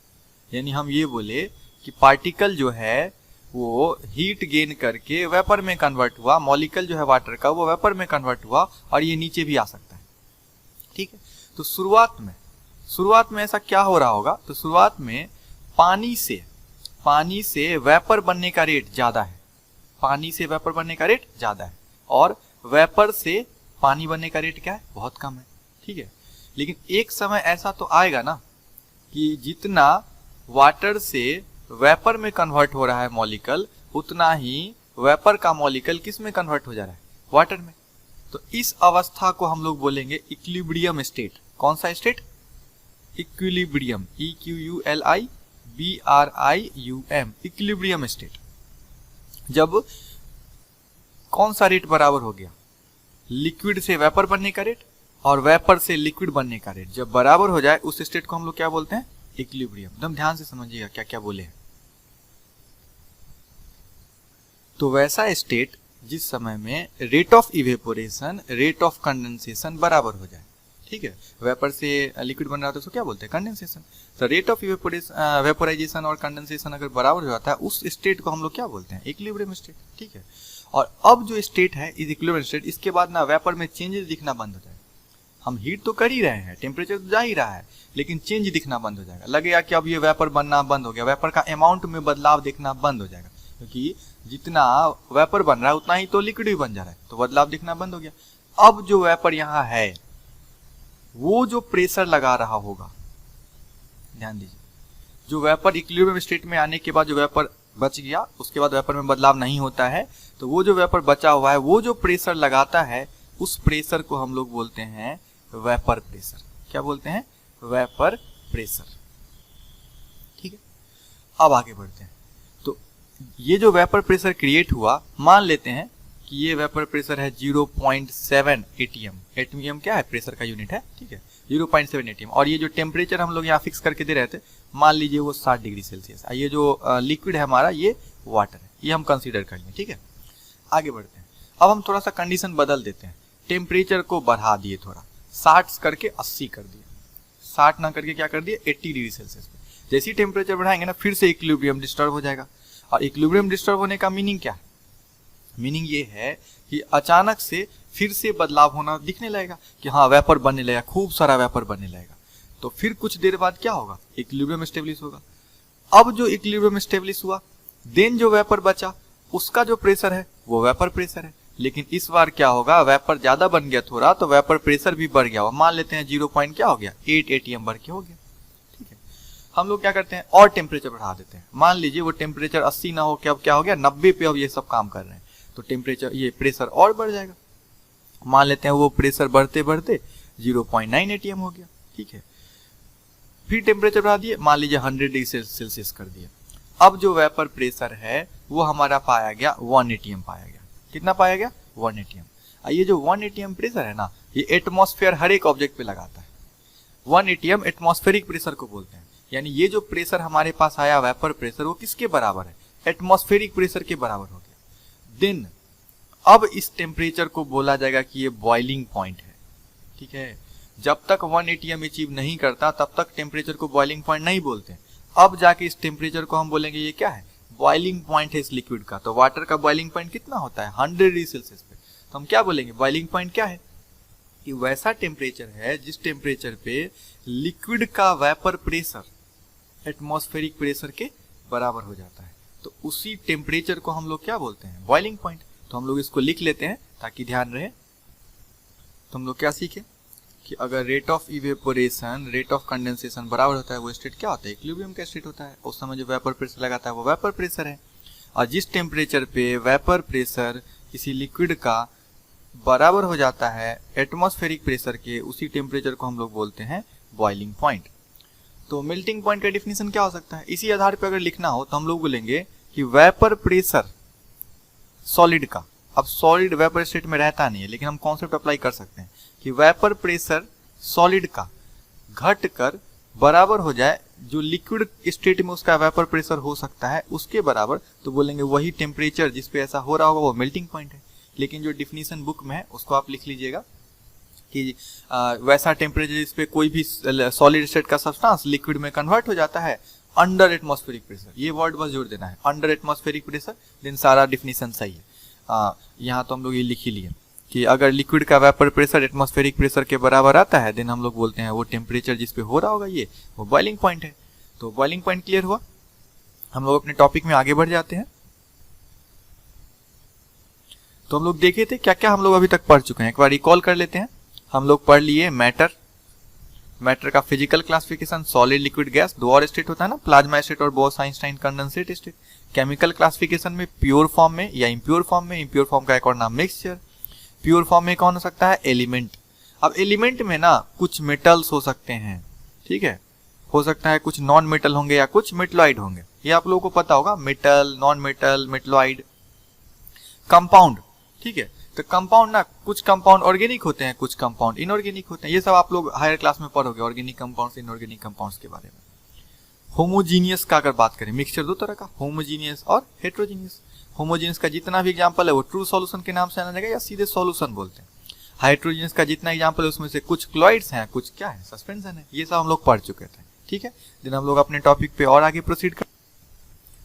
यानी हम ये बोले कि पार्टिकल जो है वो हीट गेन करके वेपर में कन्वर्ट हुआ, मॉलिक्यूल जो है वाटर का वो वेपर में कन्वर्ट हुआ और ये नीचे भी आ सकता है। ठीक है, तो शुरुआत में ऐसा क्या हो रहा होगा, तो शुरुआत में पानी से वेपर बनने का रेट ज्यादा है, पानी से वेपर बनने का रेट ज्यादा है, और वेपर से पानी बनने का रेट क्या है, बहुत कम है। ठीक है, लेकिन एक समय ऐसा तो आएगा ना कि जितना वाटर से वेपर में कन्वर्ट हो रहा है मॉलिक्यूल, उतना ही वेपर का मॉलिक्यूल किस में कन्वर्ट हो जा रहा है, वाटर में। तो इस अवस्था को हम लोग बोलेंगे इक्विलिब्रियम स्टेट। कौन सा state, equilibrium, EQULIBRIUM, equilibrium state. जब कौन सा रेट बराबर हो गया, लिक्विड से वेपर बनने का रेट और वेपर से लिक्विड बनने का रेट जब बराबर हो जाए, उस स्टेट को हम लोग क्या बोलते हैं, इक्विलिब्रियम। एकदम ध्यान से समझिएगा क्या क्या बोले हैं। तो वैसा स्टेट जिस समय में rate of evaporation, rate of condensation बराबर हो जाए। ठीक है, वेपर से लिक्विड बन रहा है तो उसको क्या बोलते हैं, कंडेंसेशन। तो रेट ऑफ वेपोराइजेशन और कंडेंसेशन अगर बराबर हो जाता है, उस स्टेट को हम लोग क्या बोलते हैं, इक्विलिब्रियम स्टेट। ठीक है, और अब जो स्टेट है इस इक्विलिब्रियम स्टेट, इसके बाद ना वेपर में चेंजेस दिखना बंद हो जाएगा। हम हीट तो कर ही रहे हैं, टेम्परेचर तो जा ही रहा है, लेकिन चेंज दिखना बंद हो जाएगा। लगेगा कि अब ये वेपर बनना बंद हो गया, वेपर का अमाउंट में बदलाव दिखना बंद हो जाएगा, क्योंकि जितना वेपर बन रहा है उतना ही तो लिक्विड भी बन जा रहा है, तो बदलाव दिखना बंद हो गया। अब जो वेपर यहाँ है वो जो प्रेशर लगा रहा होगा, ध्यान दीजिए, जो वेपर इक्विलिब्रियम स्टेट में आने के बाद जो वेपर बच गया, उसके बाद वेपर में बदलाव नहीं होता है, तो वो जो वेपर बचा हुआ है वो जो प्रेशर लगाता है, उस प्रेशर को हम लोग बोलते हैं वेपर प्रेशर। क्या बोलते हैं, वेपर प्रेशर। ठीक है, अब आगे बढ़ते हैं। तो ये जो वेपर प्रेशर क्रिएट हुआ, मान लेते हैं कि ये वेपर प्रेशर है 0.7 एटीएम। एटीएम क्या है, प्रेशर का यूनिट है। ठीक है, 0.7 एटीएम। और ये जो टेम्परेचर हम लोग यहाँ फिक्स करके दे रहे थे, मान लीजिए वो 60 डिग्री सेल्सियस। ये जो लिक्विड है हमारा, ये वाटर है, ये हम कंसीडर कर लें। ठीक है, आगे बढ़ते हैं। अब हम थोड़ा सा कंडीशन बदल देते हैं, टेम्परेचर को बढ़ा दिए, थोड़ा 60 करके 80 कर दिए, 60 ना करके क्या कर दिए, 80 डिग्री सेल्सियस पे। जैसे ही टेम्परेचर बढ़ाएंगे ना, फिर से इक्विलिब्रियम डिस्टर्ब हो जाएगा। और इक्विलिब्रियम डिस्टर्ब होने का मीनिंग क्या है, मीनिंग ये है कि अचानक से फिर से बदलाव होना दिखने लगेगा कि हाँ वेपर बनने लगेगा, खूब सारा वेपर बनने लगेगा। तो फिर कुछ देर बाद क्या होगा, इक्विलिब्रियम स्टेब्लिश होगा। अब जो इक्विलिब्रियम स्टेब्लिश हुआ, देन जो वेपर बचा उसका जो प्रेशर है वो वेपर प्रेशर है। लेकिन इस बार क्या होगा, वेपर ज्यादा बन गया थोड़ा, तो वेपर प्रेशर भी बढ़ गया। मान लेते हैं 0 पॉइंट क्या हो गया, 8 एटीएम बढ़ के हो गया। ठीक है, हम लोग क्या करते हैं, और टेम्परेचर बढ़ा देते हैं। मान लीजिए वो टेम्परेचर 80 ना हो के अब क्या हो गया, 90 पे अब ये सब काम कर रहे हैं, तो टेम्परेचर, ये प्रेशर और बढ़ जाएगा। मान लेते हैं वो प्रेशर बढ़ते बढ़ते 0.9 एटीएम हो गया। ठीक है, फिर टेम्परेचर बढ़ा दिए, मान लीजिए 100 डिग्री सेल्सियस कर दिया। अब जो वेपर प्रेशर है वो हमारा पाया गया 1 एटीएम पाया गया। कितना पाया गया, 1 एटीएम। ये जो 1 एटीएम प्रेशर है ना, ये एटमॉस्फेयर हर एक ऑब्जेक्ट पे लगाता है। 1 एटीएम एटमॉस्फेरिक प्रेशर को बोलते हैं। यानी ये जो प्रेशर हमारे पास आया वेपर प्रेशर, वो किसके बराबर है, एटमॉस्फेरिक प्रेशर के बराबर हो गया। देन अब इस टेम्परेचर को बोला जाएगा कि ये बॉइलिंग पॉइंट है। ठीक है, जब तक 1 एटीएम अचीव नहीं करता तब तक टेम्परेचर को बॉइलिंग पॉइंट नहीं बोलते। अब जाके इस टेम्परेचर को हम बोलेंगे ये क्या है, बॉइलिंग पॉइंट है इस लिक्विड का। तो वाटर का बॉइलिंग पॉइंट कितना होता है, 100 डिग्री सेल्सियस पे। तो हम क्या बोलेंगे, बॉइलिंग पॉइंट क्या है, कि वैसा टेम्परेचर है जिस टेम्परेचर पे लिक्विड का वेपर प्रेशर एटमॉस्फेरिक प्रेशर के बराबर हो जाता है। तो उसी टेम्परेचर को हम लोग क्या बोलते हैं, बॉइलिंग पॉइंट। तो हम लोग इसको लिख लेते हैं ताकि ध्यान रहे। तो हम लोग क्या सीखे कि अगर rate of evaporation, rate of condensation बराबर होता है, वो स्टेट क्या होता है, इक्विलिब्रियम का स्टेट होता है। उस समय जो वेपर प्रेशर लगाता है वो वेपर प्रेशर है। और जिस टेम्परेचर पे वेपर प्रेशर किसी लिक्विड का बराबर हो जाता है एटमॉस्फेरिक प्रेशर के, उसी टेम्परेचर को हम लोग बोलते हैं बॉइलिंग पॉइंट। तो मेल्टिंग पॉइंट का डेफिनेशन क्या हो सकता है? इसी आधार पर अगर लिखना हो तो हम लोग बोलेंगे कि वेपर प्रेशर सॉलिड का, अब सॉलिड वेपर स्टेट में रहता नहीं है, लेकिन हम कॉन्सेप्ट अप्लाई कर सकते हैं कि वेपर प्रेशर सॉलिड का घट कर बराबर हो जाए जो लिक्विड स्टेट में उसका वेपर प्रेशर हो सकता है उसके बराबर, तो बोलेंगे वही टेम्परेचर जिस पे ऐसा हो रहा होगा वो मेल्टिंग पॉइंट है। लेकिन जो डिफिनीशन बुक में है उसको आप लिख लीजिएगा कि वैसा टेम्परेचर जिस पे कोई भी सॉलिड स्टेट का सब्सटेंस लिक्विड में कन्वर्ट हो जाता है अंडर एटमॉस्फेरिक प्रेशर, ये वर्ड बस जोड़ देना है, अंडर एटमॉस्फेरिक प्रेशर, देन सारा डिफिनीशन सही है। यहाँ तो हम लोग ये लिख ही लिए कि अगर लिक्विड का वेपर प्रेशर एटमॉस्फेरिक प्रेशर के बराबर आता है देन हम लोग बोलते हैं वो टेम्परेचर जिस पे हो रहा होगा ये वो बॉइलिंग पॉइंट है। तो बॉइलिंग पॉइंट क्लियर हुआ। हम लोग अपने टॉपिक में आगे बढ़ जाते हैं। तो हम लोग देखे थे क्या क्या हम लोग अभी तक पढ़ चुके हैं, एक बार रिकॉल कर लेते हैं। हम लोग पढ़ लिए मैटर का physical classification, solid liquid gas, दो और स्टेट होता है ना, प्लाज्मा स्टेट और बोस-आइंस्टाइन कंडेंसेट स्टेट। केमिकल क्लासिफिकेशन में प्योर फॉर्म में या इम्प्योर फॉर्म में, इम्प्योर फॉर्म का एक और नाम मिक्सचर, प्योर फॉर्म में कौन हो सकता है? एलिमेंट। अब एलिमेंट में ना कुछ मेटल्स हो सकते हैं, ठीक है, हो सकता है कुछ नॉन मेटल होंगे या कुछ मेटलॉइड होंगे, ये आप लोगों को पता होगा, metal, non metal, metalloid. Compound, ठीक है, तो कंपाउंड ना कुछ कंपाउंड ऑर्गेनिक होते हैं, कुछ कंपाउंड इनऑर्गेनिक होते हैं, ये सब आप लोग हायर क्लास में पढ़ोगे ऑर्गेनिक कंपाउंड्स, इनऑर्गेनिक कंपाउंड्स के बारे में। होमोजीनियस का अगर बात करें, मिक्सचर दो तरह का, होमोजीनियस और हेट्रोजीनियस। होमोजीनियस का जितना भी एग्जांपल है वो ट्रू सॉल्यूशन के नाम से जाना जाएगा या सीधे सॉल्यूशन बोलते हैं। हेट्रोजीनियस का जितना एग्जांपल है उसमें से कुछ क्लोइड्स हैं, कुछ क्या है, सस्पेंशन है, ये सब हम लोग पढ़ चुके थे, ठीक है। दिन हम लोग अपने टॉपिक पे और आगे प्रोसीड कर,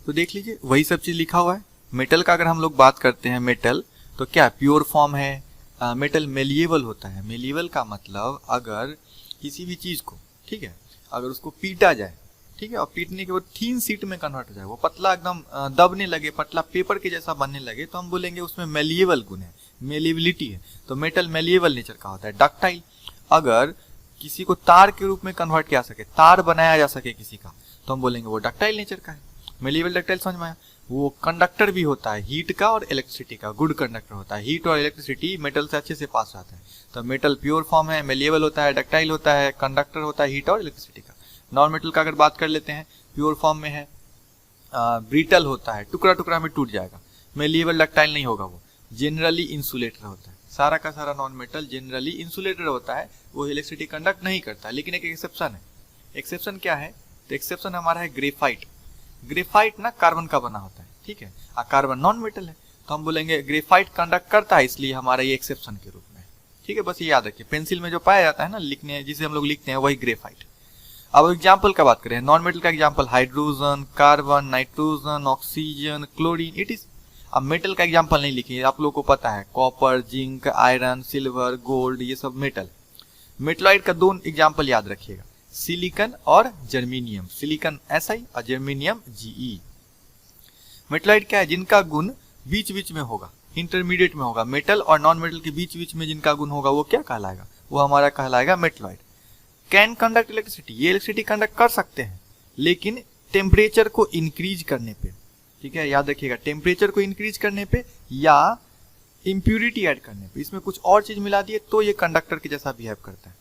तो देख लीजिए वही सब चीज लिखा हुआ है। मेटल का अगर हम लोग बात करते हैं, मेटल तो क्या प्योर फॉर्म है, मेटल मेलिएबल होता है। मेलिएबल का मतलब अगर किसी भी चीज को, ठीक है, अगर उसको पीटा जाए, ठीक है, और पीटने के बाद थीन शीट में कन्वर्ट हो जाए, वो पतला एकदम दबने लगे, पतला पेपर के जैसा बनने लगे, तो हम बोलेंगे उसमें मेलिएबल गुण है, मेलिएबिलिटी है। तो मेटल मेलिएबल नेचर का होता है। डक्टाइल, अगर किसी को तार के रूप में कन्वर्ट किया सके, तार बनाया जा सके किसी का, तो हम बोलेंगे वो डक्टाइल नेचर का है। मेलिएबल डक्टाइल समझ में आया। वो कंडक्टर भी होता है, हीट का और इलेक्ट्रिसिटी का, गुड कंडक्टर होता है, हीट और इलेक्ट्रिसिटी मेटल से अच्छे से पास आता है। तो मेटल प्योर फॉर्म है, मेलिएबल होता है, डक्टाइल होता है, कंडक्टर होता है हीट और इलेक्ट्रिसिटी का। नॉन मेटल का अगर बात कर लेते हैं, प्योर फॉर्म में है, ब्रिटल होता है, टुकड़ा टुकड़ा में टूट जाएगा, मेलिएबल डक्टाइल नहीं होगा, वो जनरली इंसुलेटर होता है। सारा का सारा नॉन मेटल जनरली इंसुलेटर होता है, वो इलेक्ट्रिसिटी कंडक्ट नहीं करता। लेकिन एक एक्सेप्शन है। एक्सेप्शन क्या है? तो एक्सेप्शन हमारा है ग्रेफाइट। ग्रेफाइट ना कार्बन का बना होता है, ठीक है, कार्बन नॉन मेटल है, तो हम बोलेंगे ग्रेफाइट कंडक्ट करता है, इसलिए हमारा ये एक्सेप्शन के रूप में, ठीक है। बस ये याद रखिए, पेंसिल में जो पाया जाता है ना लिखने, जिसे हम लोग लिखते हैं, वही ग्रेफाइट। अब एग्जाम्पल का बात करें, नॉन मेटल का example hydrogen, carbon, nitrogen, oxygen, chlorine, it is. अब मेटल का एग्जाम्पल नहीं लिखिए, आप लोगों को पता है, copper, zinc, iron, silver, gold, ये सब मेटल। मेटलॉइड का दो एग्जाम्पल याद रखिएगा, सिलिकन और जर्मीनियम। सिलिकन SI और जर्मीनियम GE। मेटलॉइड क्या है? जिनका गुण बीच बीच में होगा, इंटरमीडिएट में होगा, मेटल और नॉन मेटल के बीच बीच में जिनका गुण होगा वो क्या कहलाएगा? वो हमारा कहलाएगा मेटलॉइड। कैन कंडक्ट इलेक्ट्रिसिटी, ये इलेक्ट्रिसिटी कंडक्ट कर सकते हैं, लेकिन टेम्परेचर को इंक्रीज करने पे, ठीक है, याद रखिएगा, टेम्परेचर को इंक्रीज करने पे या इम्प्यूरिटी ऐड करने पे, इसमें कुछ और चीज मिला दिए तो ये कंडक्टर के जैसा बिहेव करता है।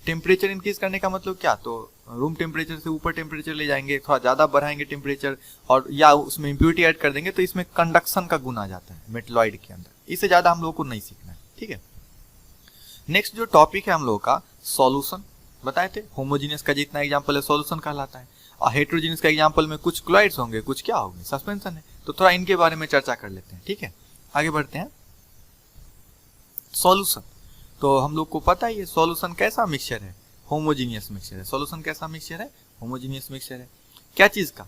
टेम्परेचर इंक्रीज करने का मतलब क्या? तो रूम टेम्परेचर से ऊपर टेम्परेचर ले जाएंगे, थोड़ा ज्यादा बढ़ाएंगे टेम्परेचर, और या उसमें इम्प्यूरिटी ऐड कर देंगे, तो इसमें कंडक्शन का गुण आ जाता है मेटलॉइड के अंदर। इससे ज्यादा हम लोगों को नहीं सीखना है, ठीक है। नेक्स्ट जो टॉपिक है हम लोगों का, सॉल्यूशन। बताए थे होमोजीनियस का जितना एग्जाम्पल है सॉल्यूशन कहलाता है, और हेट्रोजीनियस का एग्जाम्पल में कुछ क्लोराइड्स होंगे, कुछ क्या होंगे, सस्पेंशन है। तो थोड़ा इनके बारे में चर्चा कर लेते हैं, ठीक है। आगे बढ़ते हैं। सॉल्यूशन, तो हम लोग को पता ही है सॉल्यूशन कैसा मिक्सचर है, होमोजीनियस मिक्सचर है। सॉल्यूशन कैसा मिक्सचर है? होमोजीनियस मिक्सचर है। क्या चीज का?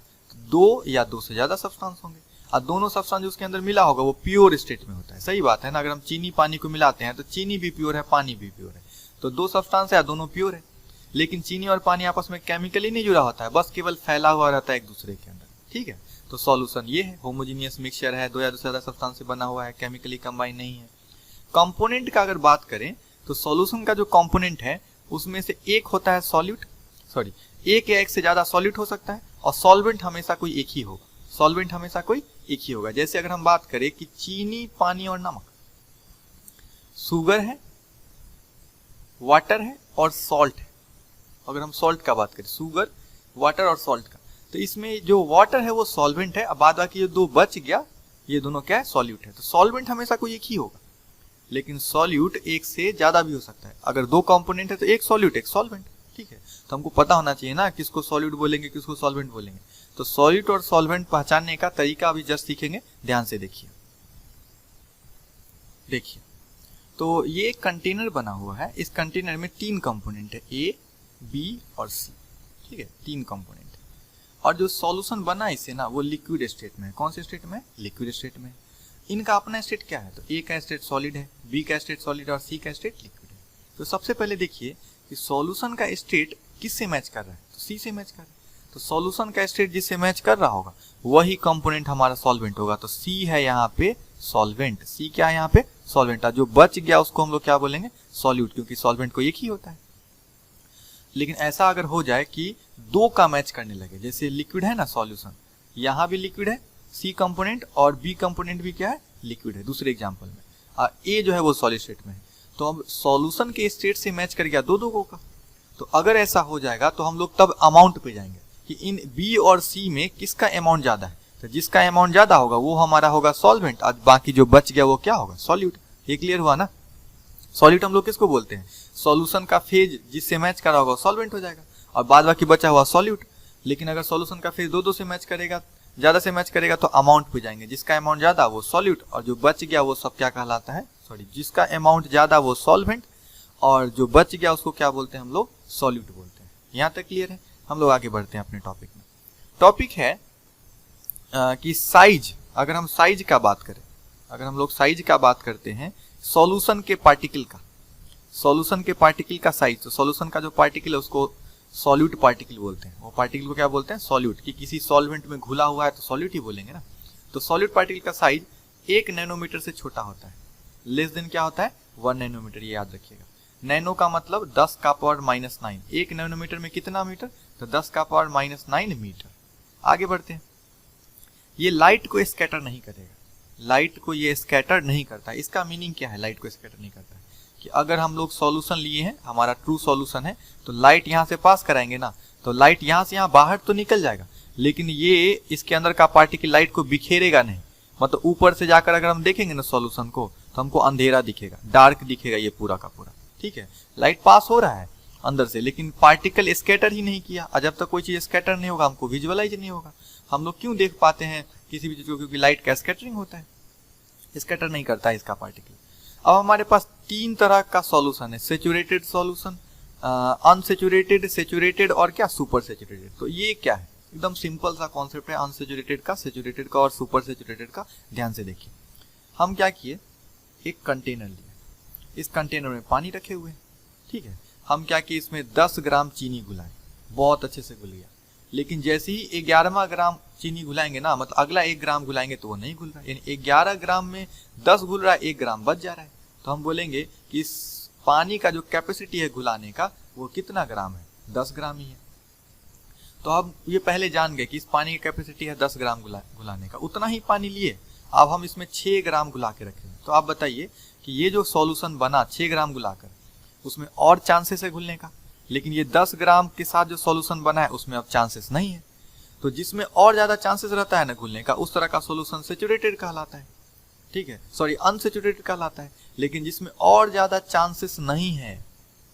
दो या दो से ज्यादा सब्सटेंस होंगे, और दोनों सब्सटेंस जो उसके अंदर मिला होगा वो प्योर स्टेट में होता है। सही बात है ना, अगर हम चीनी पानी को मिलाते हैं तो चीनी भी प्योर है, पानी भी प्योर है, तो दो सब्सटेंस है, दोनों प्योर है। लेकिन चीनी और पानी आपस में केमिकली नहीं जुड़ा होता है, बस केवल फैला हुआ रहता है एक दूसरे के अंदर, ठीक है। तो सॉल्यूशन ये है, होमोजीनियस मिक्सचर है, दो या दो से ज्यादा सब्सटेंस से बना हुआ है, केमिकली कंबाइन नहीं है। कंपोनेंट का अगर बात करें तो सॉल्यूशन का जो कंपोनेंट है उसमें से एक होता है सॉल्यूट, सॉरी, एक या एक से ज्यादा सॉल्यूट हो सकता है, और सॉल्वेंट हमेशा कोई एक ही होगा। सॉल्वेंट हमेशा कोई एक ही होगा। जैसे अगर हम बात करें कि चीनी, पानी और नमक, शुगर है, वाटर है और सॉल्ट है। अगर हम सॉल्ट का बात करें, शुगर, वाटर और सॉल्ट का, तो इसमें जो वाटर है वो सॉल्वेंट है, अब बाद बाकी जो दो बच गया ये दोनों क्या है, सॉल्यूट है। तो सॉल्वेंट हमेशा कोई एक ही होगा, लेकिन सॉल्यूट एक से ज्यादा भी हो सकता है। अगर दो कंपोनेंट है तो एक सॉल्यूट एक सॉल्वेंट, ठीक है। तो हमको पता होना चाहिए ना किसको सॉल्यूट बोलेंगे किसको सॉल्वेंट बोलेंगे। तो सॉल्यूट और सॉल्वेंट पहचानने का तरीका अभी जस्ट सीखेंगे, ध्यान से देखिए। तो ये एक कंटेनर बना हुआ है, इस कंटेनर में 3 कंपोनेंट है, ए, बी और सी, ठीक है, 3 कंपोनेंट। और जो सॉल्यूशन बना इससे ना वो लिक्विड स्टेट में है। कौन से स्टेट में? लिक्विड स्टेट में। इनका अपना स्टेट क्या है? तो ए का स्टेट सॉलिड है, बी का स्टेट सॉलिड है और सी का स्टेट लिक्विड है। तो सबसे पहले देखिए कि सॉल्यूशन का स्टेट किससे मैच कर रहा है? तो सी से मैच कर रहा है। तो सॉल्यूशन का स्टेट जिससे मैच कर रहा होगा वही कंपोनेंट हमारा सॉल्वेंट होगा। तो सी है यहाँ पे सॉल्वेंट, सी क्या है यहाँ पे? सॉल्वेंट। जो बच गया उसको हम लोग क्या बोलेंगे? सॉल्यूट, क्योंकि सॉल्वेंट को एक ही होता है। लेकिन ऐसा अगर हो जाए कि दो का मैच करने लगे, जैसे लिक्विड है ना सॉल्यूशन, यहाँ भी लिक्विड है सी कंपोनेंट और बी कंपोनेंट भी क्या है? लिक्विड है। दूसरे एग्जांपल में ए जो है वो सॉलिड स्टेट में है, तो अब सॉल्यूशन के स्टेट से मैच कर गया दो का। तो अगर ऐसा हो जाएगा तो हम लोग तब अमाउंट पे जाएंगे कि इन बी और सी में किसका अमाउंट ज्यादा है। तो जिसका अमाउंट ज्यादा होगा वो हमारा होगा सॉल्वेंट, और बाकी जो बच गया वो क्या होगा? सॉल्यूट। ये क्लियर हुआ ना? सॉल्यूट हम लोग किसको बोलते हैं? सॉल्यूशन का फेज जिससे मैच करा होगा सॉल्वेंट हो जाएगा, और बाद बाकी बचा हुआ सॉल्यूट। लेकिन अगर सॉल्यूशन का फेज दो से मैच करेगा, ज्यादा से मैच करेगा, तो अमाउंट पे जाएंगे। जिसका अमाउंट ज्यादा वो सॉल्यूट, और जो बच गया वो सब क्या कहलाता है? जिसका अमाउंट ज्यादा वो सॉल्वेंट, और जो बच गया उसको क्या बोलते हैं हम लोग? सॉल्यूट बोलते हैं। यहाँ तक क्लियर है? हम लोग आगे बढ़ते हैं अपने टॉपिक में। टॉपिक है कि साइज। अगर हम साइज का बात करें, अगर हम लोग साइज का बात करते हैं सॉल्यूशन के पार्टिकल का, सॉल्यूशन के पार्टिकल का साइज, तो सॉल्यूशन का जो पार्टिकल है उसको सॉल्यूट पार्टिकल बोलते हैं। वो पार्टिकल को क्या बोलते हैं? सॉल्यूट। कि किसी सॉल्वेंट में घुला हुआ है तो सॉल्यूट ही बोलेंगे ना। तो सॉल्यूट पार्टिकल का साइज 1 नैनोमीटर से छोटा होता है, लेस देन क्या होता है? 1 नैनोमीटर। ये याद रखिएगा। नैनो का मतलब 10 का पावर -9। 1 नैनोमीटर में कितना मीटर? तो 10 का पावर -9 मीटर। आगे बढ़ते हैं। ये लाइट को स्कैटर नहीं करेगा, लाइट को ये स्कैटर नहीं करता। इसका मीनिंग क्या है? लाइट को स्कैटर नहीं करता है कि अगर हम लोग सॉल्यूशन लिए हैं, हमारा ट्रू सॉल्यूशन है, तो लाइट यहाँ से पास कराएंगे ना, तो लाइट यहाँ से यहाँ बाहर तो निकल जाएगा, लेकिन ये इसके अंदर का पार्टिकल लाइट को बिखेरेगा नहीं। मतलब ऊपर से जाकर अगर हम देखेंगे ना सॉल्यूशन को, तो हमको अंधेरा दिखेगा, डार्क दिखेगा ये पूरा का पूरा, ठीक है। लाइट पास हो रहा है अंदर से, लेकिन पार्टिकल स्कैटर ही नहीं किया। और जब तक कोई चीज स्कैटर नहीं होगा हमको विजुअलाइज नहीं होगा। हम लोग क्यों देख पाते हैं किसी भी चीज को? क्योंकि लाइट का स्कैटरिंग होता है, स्कैटर नहीं करता है इसका पार्टिकल। अब हमारे पास 3 तरह का सॉल्यूशन है, सेचुरेटेड सॉल्यूशन, अनसेचुरेटेड, सेचुरेटेड और क्या? Super saturated. तो ये क्या है? एकदम सिंपल सा कॉन्सेप्ट है, अनसेचुरेटेड का, सेचुरेटेड का और सुपर सेचुरेटेड का। ध्यान से देखिए। हम क्या किए, एक कंटेनर लिया, इस कंटेनर में पानी रखे हुए हैं, ठीक है। हम क्या किए, इसमें 10 ग्राम चीनी घुलाए, बहुत अच्छे से घुल गया। लेकिन जैसे ही 11वां ग्राम चीनी घुलाएंगे ना, मतलब अगला 1 ग्राम घुलाएंगे तो वो नहीं घुल रहा, यानी 11 ग्राम में 10 घुल रहा है, 1 ग्राम बच जा रहा है। तो हम बोलेंगे कि इस पानी का जो कैपेसिटी है घुलाने का वो कितना ग्राम है? 10 ग्राम ही है। तो हम ये पहले जान गए कि इस पानी की कैपेसिटी है 10 ग्राम घुलाने का। उतना ही पानी लिए, अब हम इसमें 6 ग्राम घुला के रखे हैं। तो आप बताइए कि ये जो सॉल्यूशन बना 6 ग्राम घुलाकर, उसमें और चांसेस है घुलने का, लेकिन ये 10 ग्राम के साथ जो सॉल्यूशन बना है उसमें अब चांसेस नहीं है। तो जिसमें और ज्यादा चांसेस रहता है ना घुलने का, उस तरह का सॉल्यूशन सेचुरेटेड कहलाता है, ठीक है, सॉरी अनसेचुरेटेड कहलाता है। लेकिन जिसमें और ज्यादा चांसेस नहीं है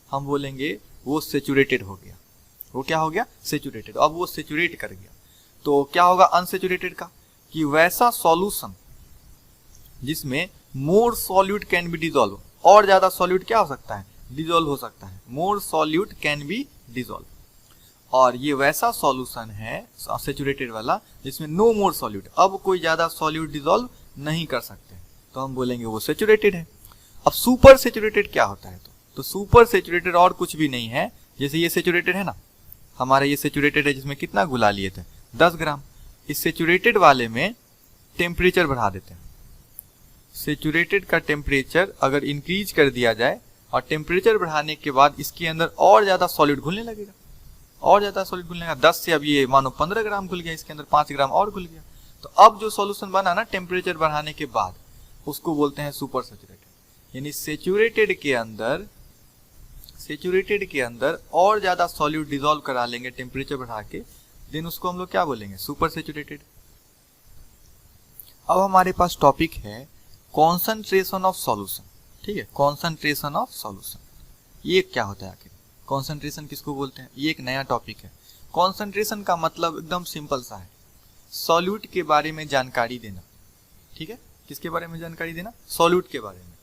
हम बोलेंगे वो सेचुरेटेड हो गया। वो क्या हो गया? सेचुरेटेड। अब वो सेचुरेट कर गया तो क्या होगा अनसेचुरेटेड का? कि वैसा सॉल्यूशन जिसमें मोर सॉल्यूट कैन बी डिजोल्व, और ज्यादा सॉल्यूट क्या हो सकता है? डिजोल्व हो सकता है। मोर सॉल्यूट कैन बी डिजोल्व। और ये वैसा सॉल्यूशन है सेचुरेटेड वाला जिसमें नो मोर सॉल्यूट, अब कोई ज्यादा सॉल्यूट डिजोल्व नहीं कर सकते, तो हम बोलेंगे वो सेचुरेटेड है। अब सुपर सेचुरेटेड क्या होता है? तो सुपर सेचुरेटेड और कुछ भी नहीं है। जैसे ये सेचुरेटेड है ना, हमारा ये सेचुरेटेड है जिसमें कितना घुला लिए थे? 10 ग्राम। इस सेचुरेटेड वाले में टेम्परेचर बढ़ा देते हैं। सेचुरेटेड का टेम्परेचर अगर इंक्रीज कर दिया जाए और टेम्परेचर बढ़ाने के बाद इसके अंदर और ज्यादा सॉलिड घुलने लगेगा, और ज्यादा सॉलिड घुलने का 10 से अब ये मानो 15 ग्राम घुल गया, इसके अंदर 5 ग्राम और घुल गया। तो अब जो सॉल्यूशन बना ना टेम्परेचर बढ़ाने के बाद, उसको बोलते हैं सुपर सेचुरेटेड। यानी सेचुरेटेड के अंदर और ज्यादा सॉल्यूट डिसॉल्व करा लेंगे टेम्परेचर बढ़ा के, देन उसको हम लोग क्या बोलेंगे, सुपर सेचुरेटेड। अब हमारे पास टॉपिक है कॉन्सेंट्रेशन ऑफ सॉल्यूशन। ठीक है, कॉन्सेंट्रेशन ऑफ सॉल्यूशन ये क्या होता है आखिर, कॉन्सेंट्रेशन किसको बोलते हैं, ये एक नया टॉपिक है। कॉन्सेंट्रेशन का मतलब एकदम सिंपल सा है, सॉल्यूट के बारे में जानकारी देना। ठीक है, किसके बारे में जानकारी देना, सॉल्यूट के बारे में।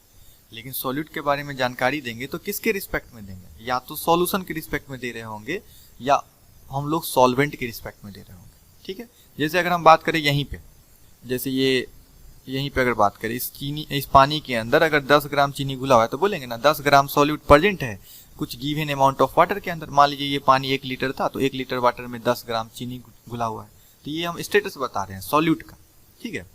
लेकिन सॉल्यूट के बारे में जानकारी देंगे तो किसके रिस्पेक्ट में देंगे, या तो सॉल्यूशन के रिस्पेक्ट में दे रहे होंगे या हम लोग सॉल्वेंट के रिस्पेक्ट में दे रहे होंगे। ठीक है, जैसे अगर हम बात करें यहीं पे, जैसे यहीं पे अगर बात करें इस पानी के अंदर अगर 10 ग्राम चीनी घुला हुआ है तो बोलेंगे ना 10 ग्राम सॉल्यूट प्रेजेंट है कुछ गिवन अमाउंट ऑफ वाटर के अंदर। मान लीजिए ये पानी 1 लीटर था तो 1 लीटर वाटर में 10 ग्राम चीनी घुला हुआ है, तो ये हम स्टेटस बता रहे हैं सॉल्यूट का। ठीक है,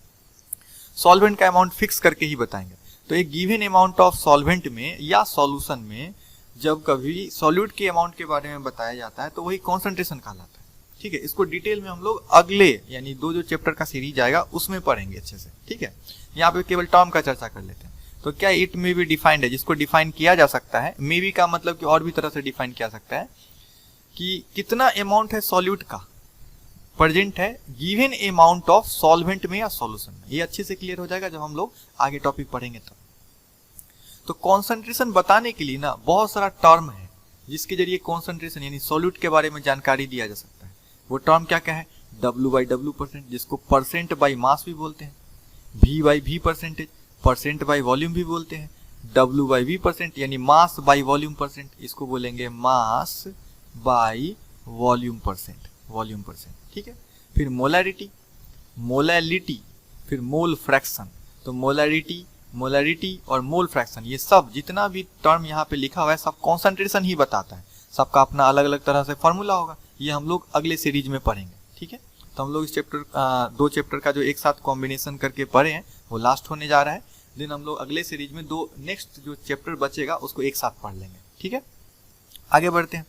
सॉल्वेंट का अमाउंट फिक्स करके ही बताएंगे। तो एक गिवन अमाउंट ऑफ सॉल्वेंट में या सॉल्यूशन में जब कभी सॉल्यूट के अमाउंट के बारे में बताया जाता है तो वही कॉन्सेंट्रेशन कहलाता है। ठीक है, इसको डिटेल में हम लोग अगले यानी जो चैप्टर का सीरीज आएगा उसमें पढ़ेंगे अच्छे से। ठीक है, यहाँ पे केवल टर्म का चर्चा कर लेते हैं। तो क्या इट मे बी डिफाइंड है, जिसको डिफाइन किया जा सकता है, मे बी का मतलब कि और भी तरह से डिफाइन किया सकता है कि कितना अमाउंट है सॉल्यूट का प्रेजेंट है गिवन अमाउंट ऑफ सॉल्वेंट में या सॉल्यूशन में। ये अच्छे से क्लियर हो जाएगा जब हम लोग आगे टॉपिक पढ़ेंगे तब। तो कॉन्सेंट्रेशन बताने के लिए ना बहुत सारा टर्म है जिसके जरिए कॉन्सेंट्रेशन यानी सॉल्यूट के बारे में जानकारी दिया जा सकता है। वो टर्म क्या क्या है, W/W परसेंट, जिसको परसेंट बाई मास भी बोलते हैं, V/V percentage, percent by volume भी बोलते हैं, W/V परसेंट यानी मास बाई वॉल्यूम परसेंट, इसको बोलेंगे mass by volume percent, volume percent. ठीक है, फिर मोलैरिटी, मोलैलिटी, फिर मोल फ्रैक्शन। तो मोलैरिटी और मोल फ्रैक्शन ये सब जितना भी टर्म यहाँ पे लिखा हुआ है सब कॉन्सेंट्रेशन ही बताता है, सबका अपना अलग अलग तरह से फॉर्मूला होगा, ये हम लोग अगले सीरीज में पढ़ेंगे। ठीक है, तो हम लोग इस चैप्टर 2 चैप्टर का जो एक साथ कॉम्बिनेशन करके पढ़े हैं वो लास्ट होने जा रहा है। देन हम लोग अगले सीरीज में 2 नेक्स्ट जो चैप्टर बचेगा उसको एक साथ पढ़ लेंगे। ठीक है, आगे बढ़ते हैं।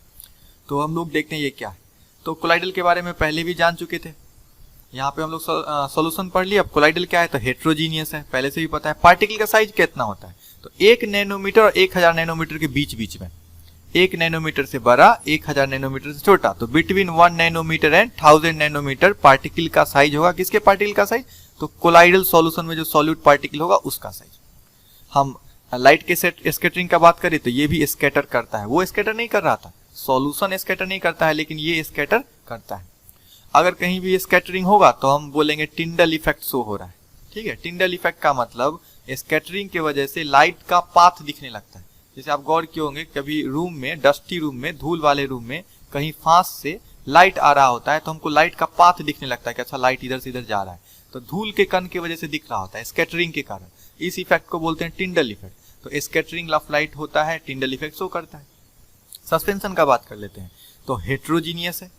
तो हम लोग देखते हैं ये क्या है। तो कोलाइडल के बारे में पहले भी जान चुके थे, यहाँ पे हम लोग सॉल्यूशन पढ़ लिया। अब कोलाइडल क्या है, तो हेट्रोजीनियस है, पहले से भी पता है। पार्टिकल का साइज कितना होता है, तो 1 नैनोमीटर और 1000 नैनोमीटर के बीच में, 1 नैनोमीटर से बड़ा 1000 नैनोमीटर से छोटा, तो between 1 nanometre and 1000 nanometre particle का साइज होगा। किसके पार्टिकल का साइज, तो कोलाइडल सॉल्यूशन में जो सॉल्यूट पार्टिकल होगा उसका साइज। हम लाइट के स्कैटरिंग का बात करें तो ये भी स्कैटर करता है, वो स्कैटर नहीं कर रहा था, सॉल्यूशन स्कैटर नहीं करता है लेकिन ये स्कैटर करता है। अगर कहीं भी स्कैटरिंग होगा तो हम बोलेंगे टिंडल इफेक्ट शो हो रहा है। ठीक है, टिंडल इफेक्ट का मतलब स्कैटरिंग की वजह से लाइट का पाथ दिखने लगता है। जैसे आप गौर किए होंगे कभी रूम में, डस्टी रूम में, धूल वाले रूम में कहीं फांस से लाइट आ रहा होता है तो हमको लाइट का पाथ दिखने लगता है कि अच्छा लाइट इधर से इधर जा रहा है, तो धूल के कण की वजह से दिख रहा होता है स्कैटरिंग के कारण। इस इफेक्ट को बोलते हैं टिंडल इफेक्ट। तो स्कैटरिंग ऑफ लाइट होता है, टिंडल इफेक्ट शो करता है। सस्पेंशन का बात कर लेते हैं, तो हेट्रोजीनियस है,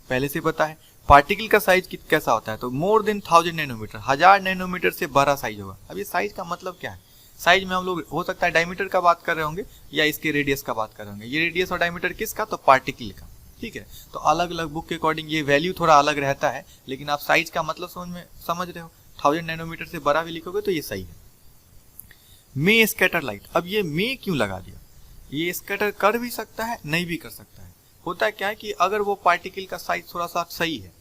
पहले से पता है। पार्टिकल का साइज कैसा होता है, तो मोर देन 1000 नैनोमीटर, 1000 नैनोमीटर से बड़ा साइज होगा। अब ये साइज का मतलब क्या है, साइज में हम लोग हो सकता है डायमीटर का बात कर रहे होंगे या इसके रेडियस का बात कर रहे होंगे। ये रेडियस और डायमीटर किसका, तो पार्टिकल का। ठीक है, तो अलग अलग बुक के अकॉर्डिंग ये वैल्यू थोड़ा अलग रहता है, लेकिन आप साइज का मतलब समझ रहे हो। 1000 नैनोमीटर से बड़ा भी लिखोगे तो ये सही है। मे स्कैटर लाइट, अब ये मे क्यों लगा दिया, ये स्कैटर कर भी सकता है नहीं भी कर सकता है। होता है क्या है कि अगर वो पार्टिकल का साइज थोड़ा सा सही है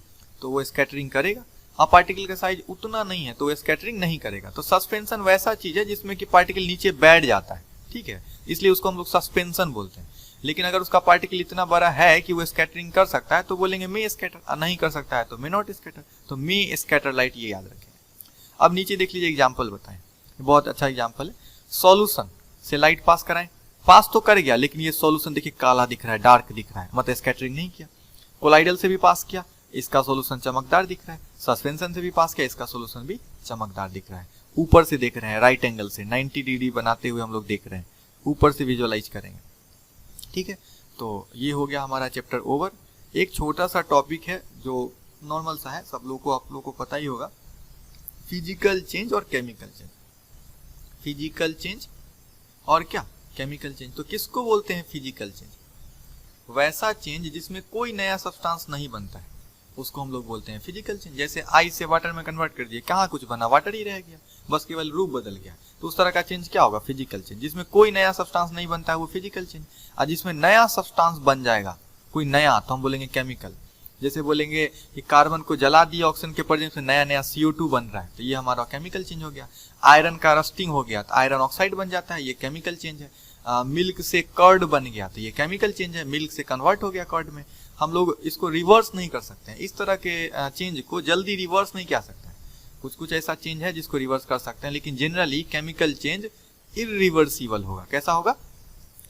तो वो स्कैटरिंग करेगा, और पार्टिकल का साइज उतना नहीं है तो वो स्कैटरिंग नहीं करेगा। तो सस्पेंशन वैसा चीज है जिसमें कि पार्टिकल नीचे बैठ जाता है। ठीक है, इसलिए उसको हम लोग सस्पेंशन बोलते हैं। लेकिन अगर उसका पार्टिकल इतना बड़ा है कि वो स्कैटरिंग कर सकता है तो बोलेंगे मे स्कैटर, और नहीं कर सकता है तो मे नॉट स्कैटर। तो मे स्कैटर लाइट, ये याद रखें। अब नीचे देख लीजिए एग्जाम्पल बताएं, बहुत अच्छा एग्जाम्पल है। सॉल्यूशन से लाइट पास कराएं, पास तो कर गया लेकिन ये सॉल्यूशन देखिए काला दिख रहा है, डार्क दिख रहा है, मतलब स्कैटरिंग नहीं किया। कोलाइडल से भी पास किया, इसका सॉल्यूशन चमकदार दिख रहा है। सस्पेंशन से भी पास किया, इसका सॉल्यूशन भी चमकदार दिख रहा है। ऊपर से देख रहे हैं, राइट एंगल से 90 डिग्री बनाते हुए हम लोग देख रहे हैं, ऊपर से विजुअलाइज करेंगे। ठीक है, तो ये हो गया हमारा चैप्टर ओवर। एक छोटा सा टॉपिक है जो नॉर्मल सा है, सब लोगों को, आप लोगों को पता ही होगा, फिजिकल चेंज और केमिकल चेंज। फिजिकल चेंज और क्या, केमिकल चेंज। तो किसको बोलते हैं फिजिकल चेंज, वैसा चेंज जिसमें कोई नया सब्सटेंस नहीं बनता है, उसको हम लोग बोलते हैं फिजिकल चेंज। जैसे आइस से वाटर में कन्वर्ट कर दिए, कहाँ कुछ बना, वाटर ही रह गया, बस केवल रूप बदल गया। तो उस तरह का चेंज क्या होगा, फिजिकल चेंज। जिसमें कोई नया सब्सटेंस नहीं बनता है वो फिजिकल चेंज, और जिसमें नया सब्सटेंस बन जाएगा कोई नया, तो हम बोलेंगे केमिकल। जैसे बोलेंगे कि कार्बन को जला दिया ऑक्सीजन के प्रेजेंस में, नया नया CO2 बन रहा है, तो ये हमारा केमिकल चेंज हो गया। आयरन का रस्टिंग हो गया तो आयरन ऑक्साइड बन जाता है, ये केमिकल चेंज है। मिल्क से कर्ड बन गया तो ये केमिकल चेंज है, मिल्क से कन्वर्ट हो गया कर्ड में। हम लोग इसको रिवर्स नहीं कर सकते हैं, इस तरह के चेंज को जल्दी रिवर्स नहीं किया सकते हैं। कुछ कुछ ऐसा चेंज है जिसको रिवर्स कर सकते हैं, लेकिन जनरली केमिकल चेंज इरिवर्सिबल होगा। कैसा होगा,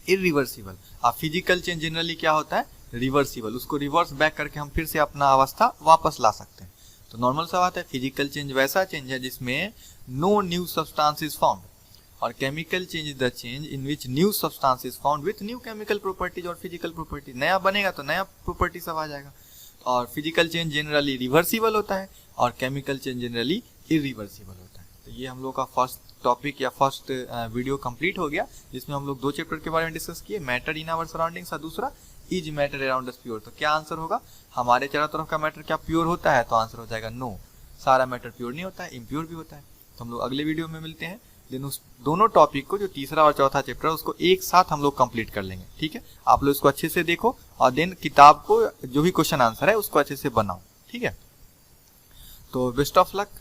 इरिवर्सिबल। फिजिकल चेंज जनरली क्या होता है, रिवर्सिबल। उसको रिवर्स बैक करके हम फिर से अपना अवस्था वापस ला सकते हैं। तो नॉर्मल सा बात है, फिजिकल चेंज वैसा चेंज है जिसमें no new substance is found, और chemical change is the change in which new substance is found with new chemical properties और फिजिकल प्रॉपर्टी। नया बनेगा तो नया प्रॉपर्टी सब आ जाएगा। और फिजिकल चेंज जनरली रिवर्सिबल होता है और केमिकल चेंज जनरली इरिवर्सिबल होता है। तो ये हम लोग का फर्स्ट टॉपिक या फर्स्ट वीडियो कंप्लीट हो गया, जिसमें हम लोग 2 चैप्टर के बारे में डिस्कस किए, मैटर इन आवर सराउंडिंग्स और दूसरा is matter around us pure. तो क्या आंसर होगा, हमारे चारों तरफ का मैटर क्या प्योर होता है, तो आंसर हो जाएगा नो, सारा मैटर प्योर नहीं होता है, इम्प्योर भी होता है। तो हम लोग अगले वीडियो में मिलते हैं, देन उस दोनों टॉपिक को, जो तीसरा और चौथा चैप्टर है, उसको एक साथ हम लोग कंप्लीट कर लेंगे। ठीक है, आप लोग इसको अच्छे से देखो और देन किताब को जो भी क्वेश्चन आंसर है उसको अच्छे से बनाओ। ठीक है, तो बेस्ट ऑफ लक।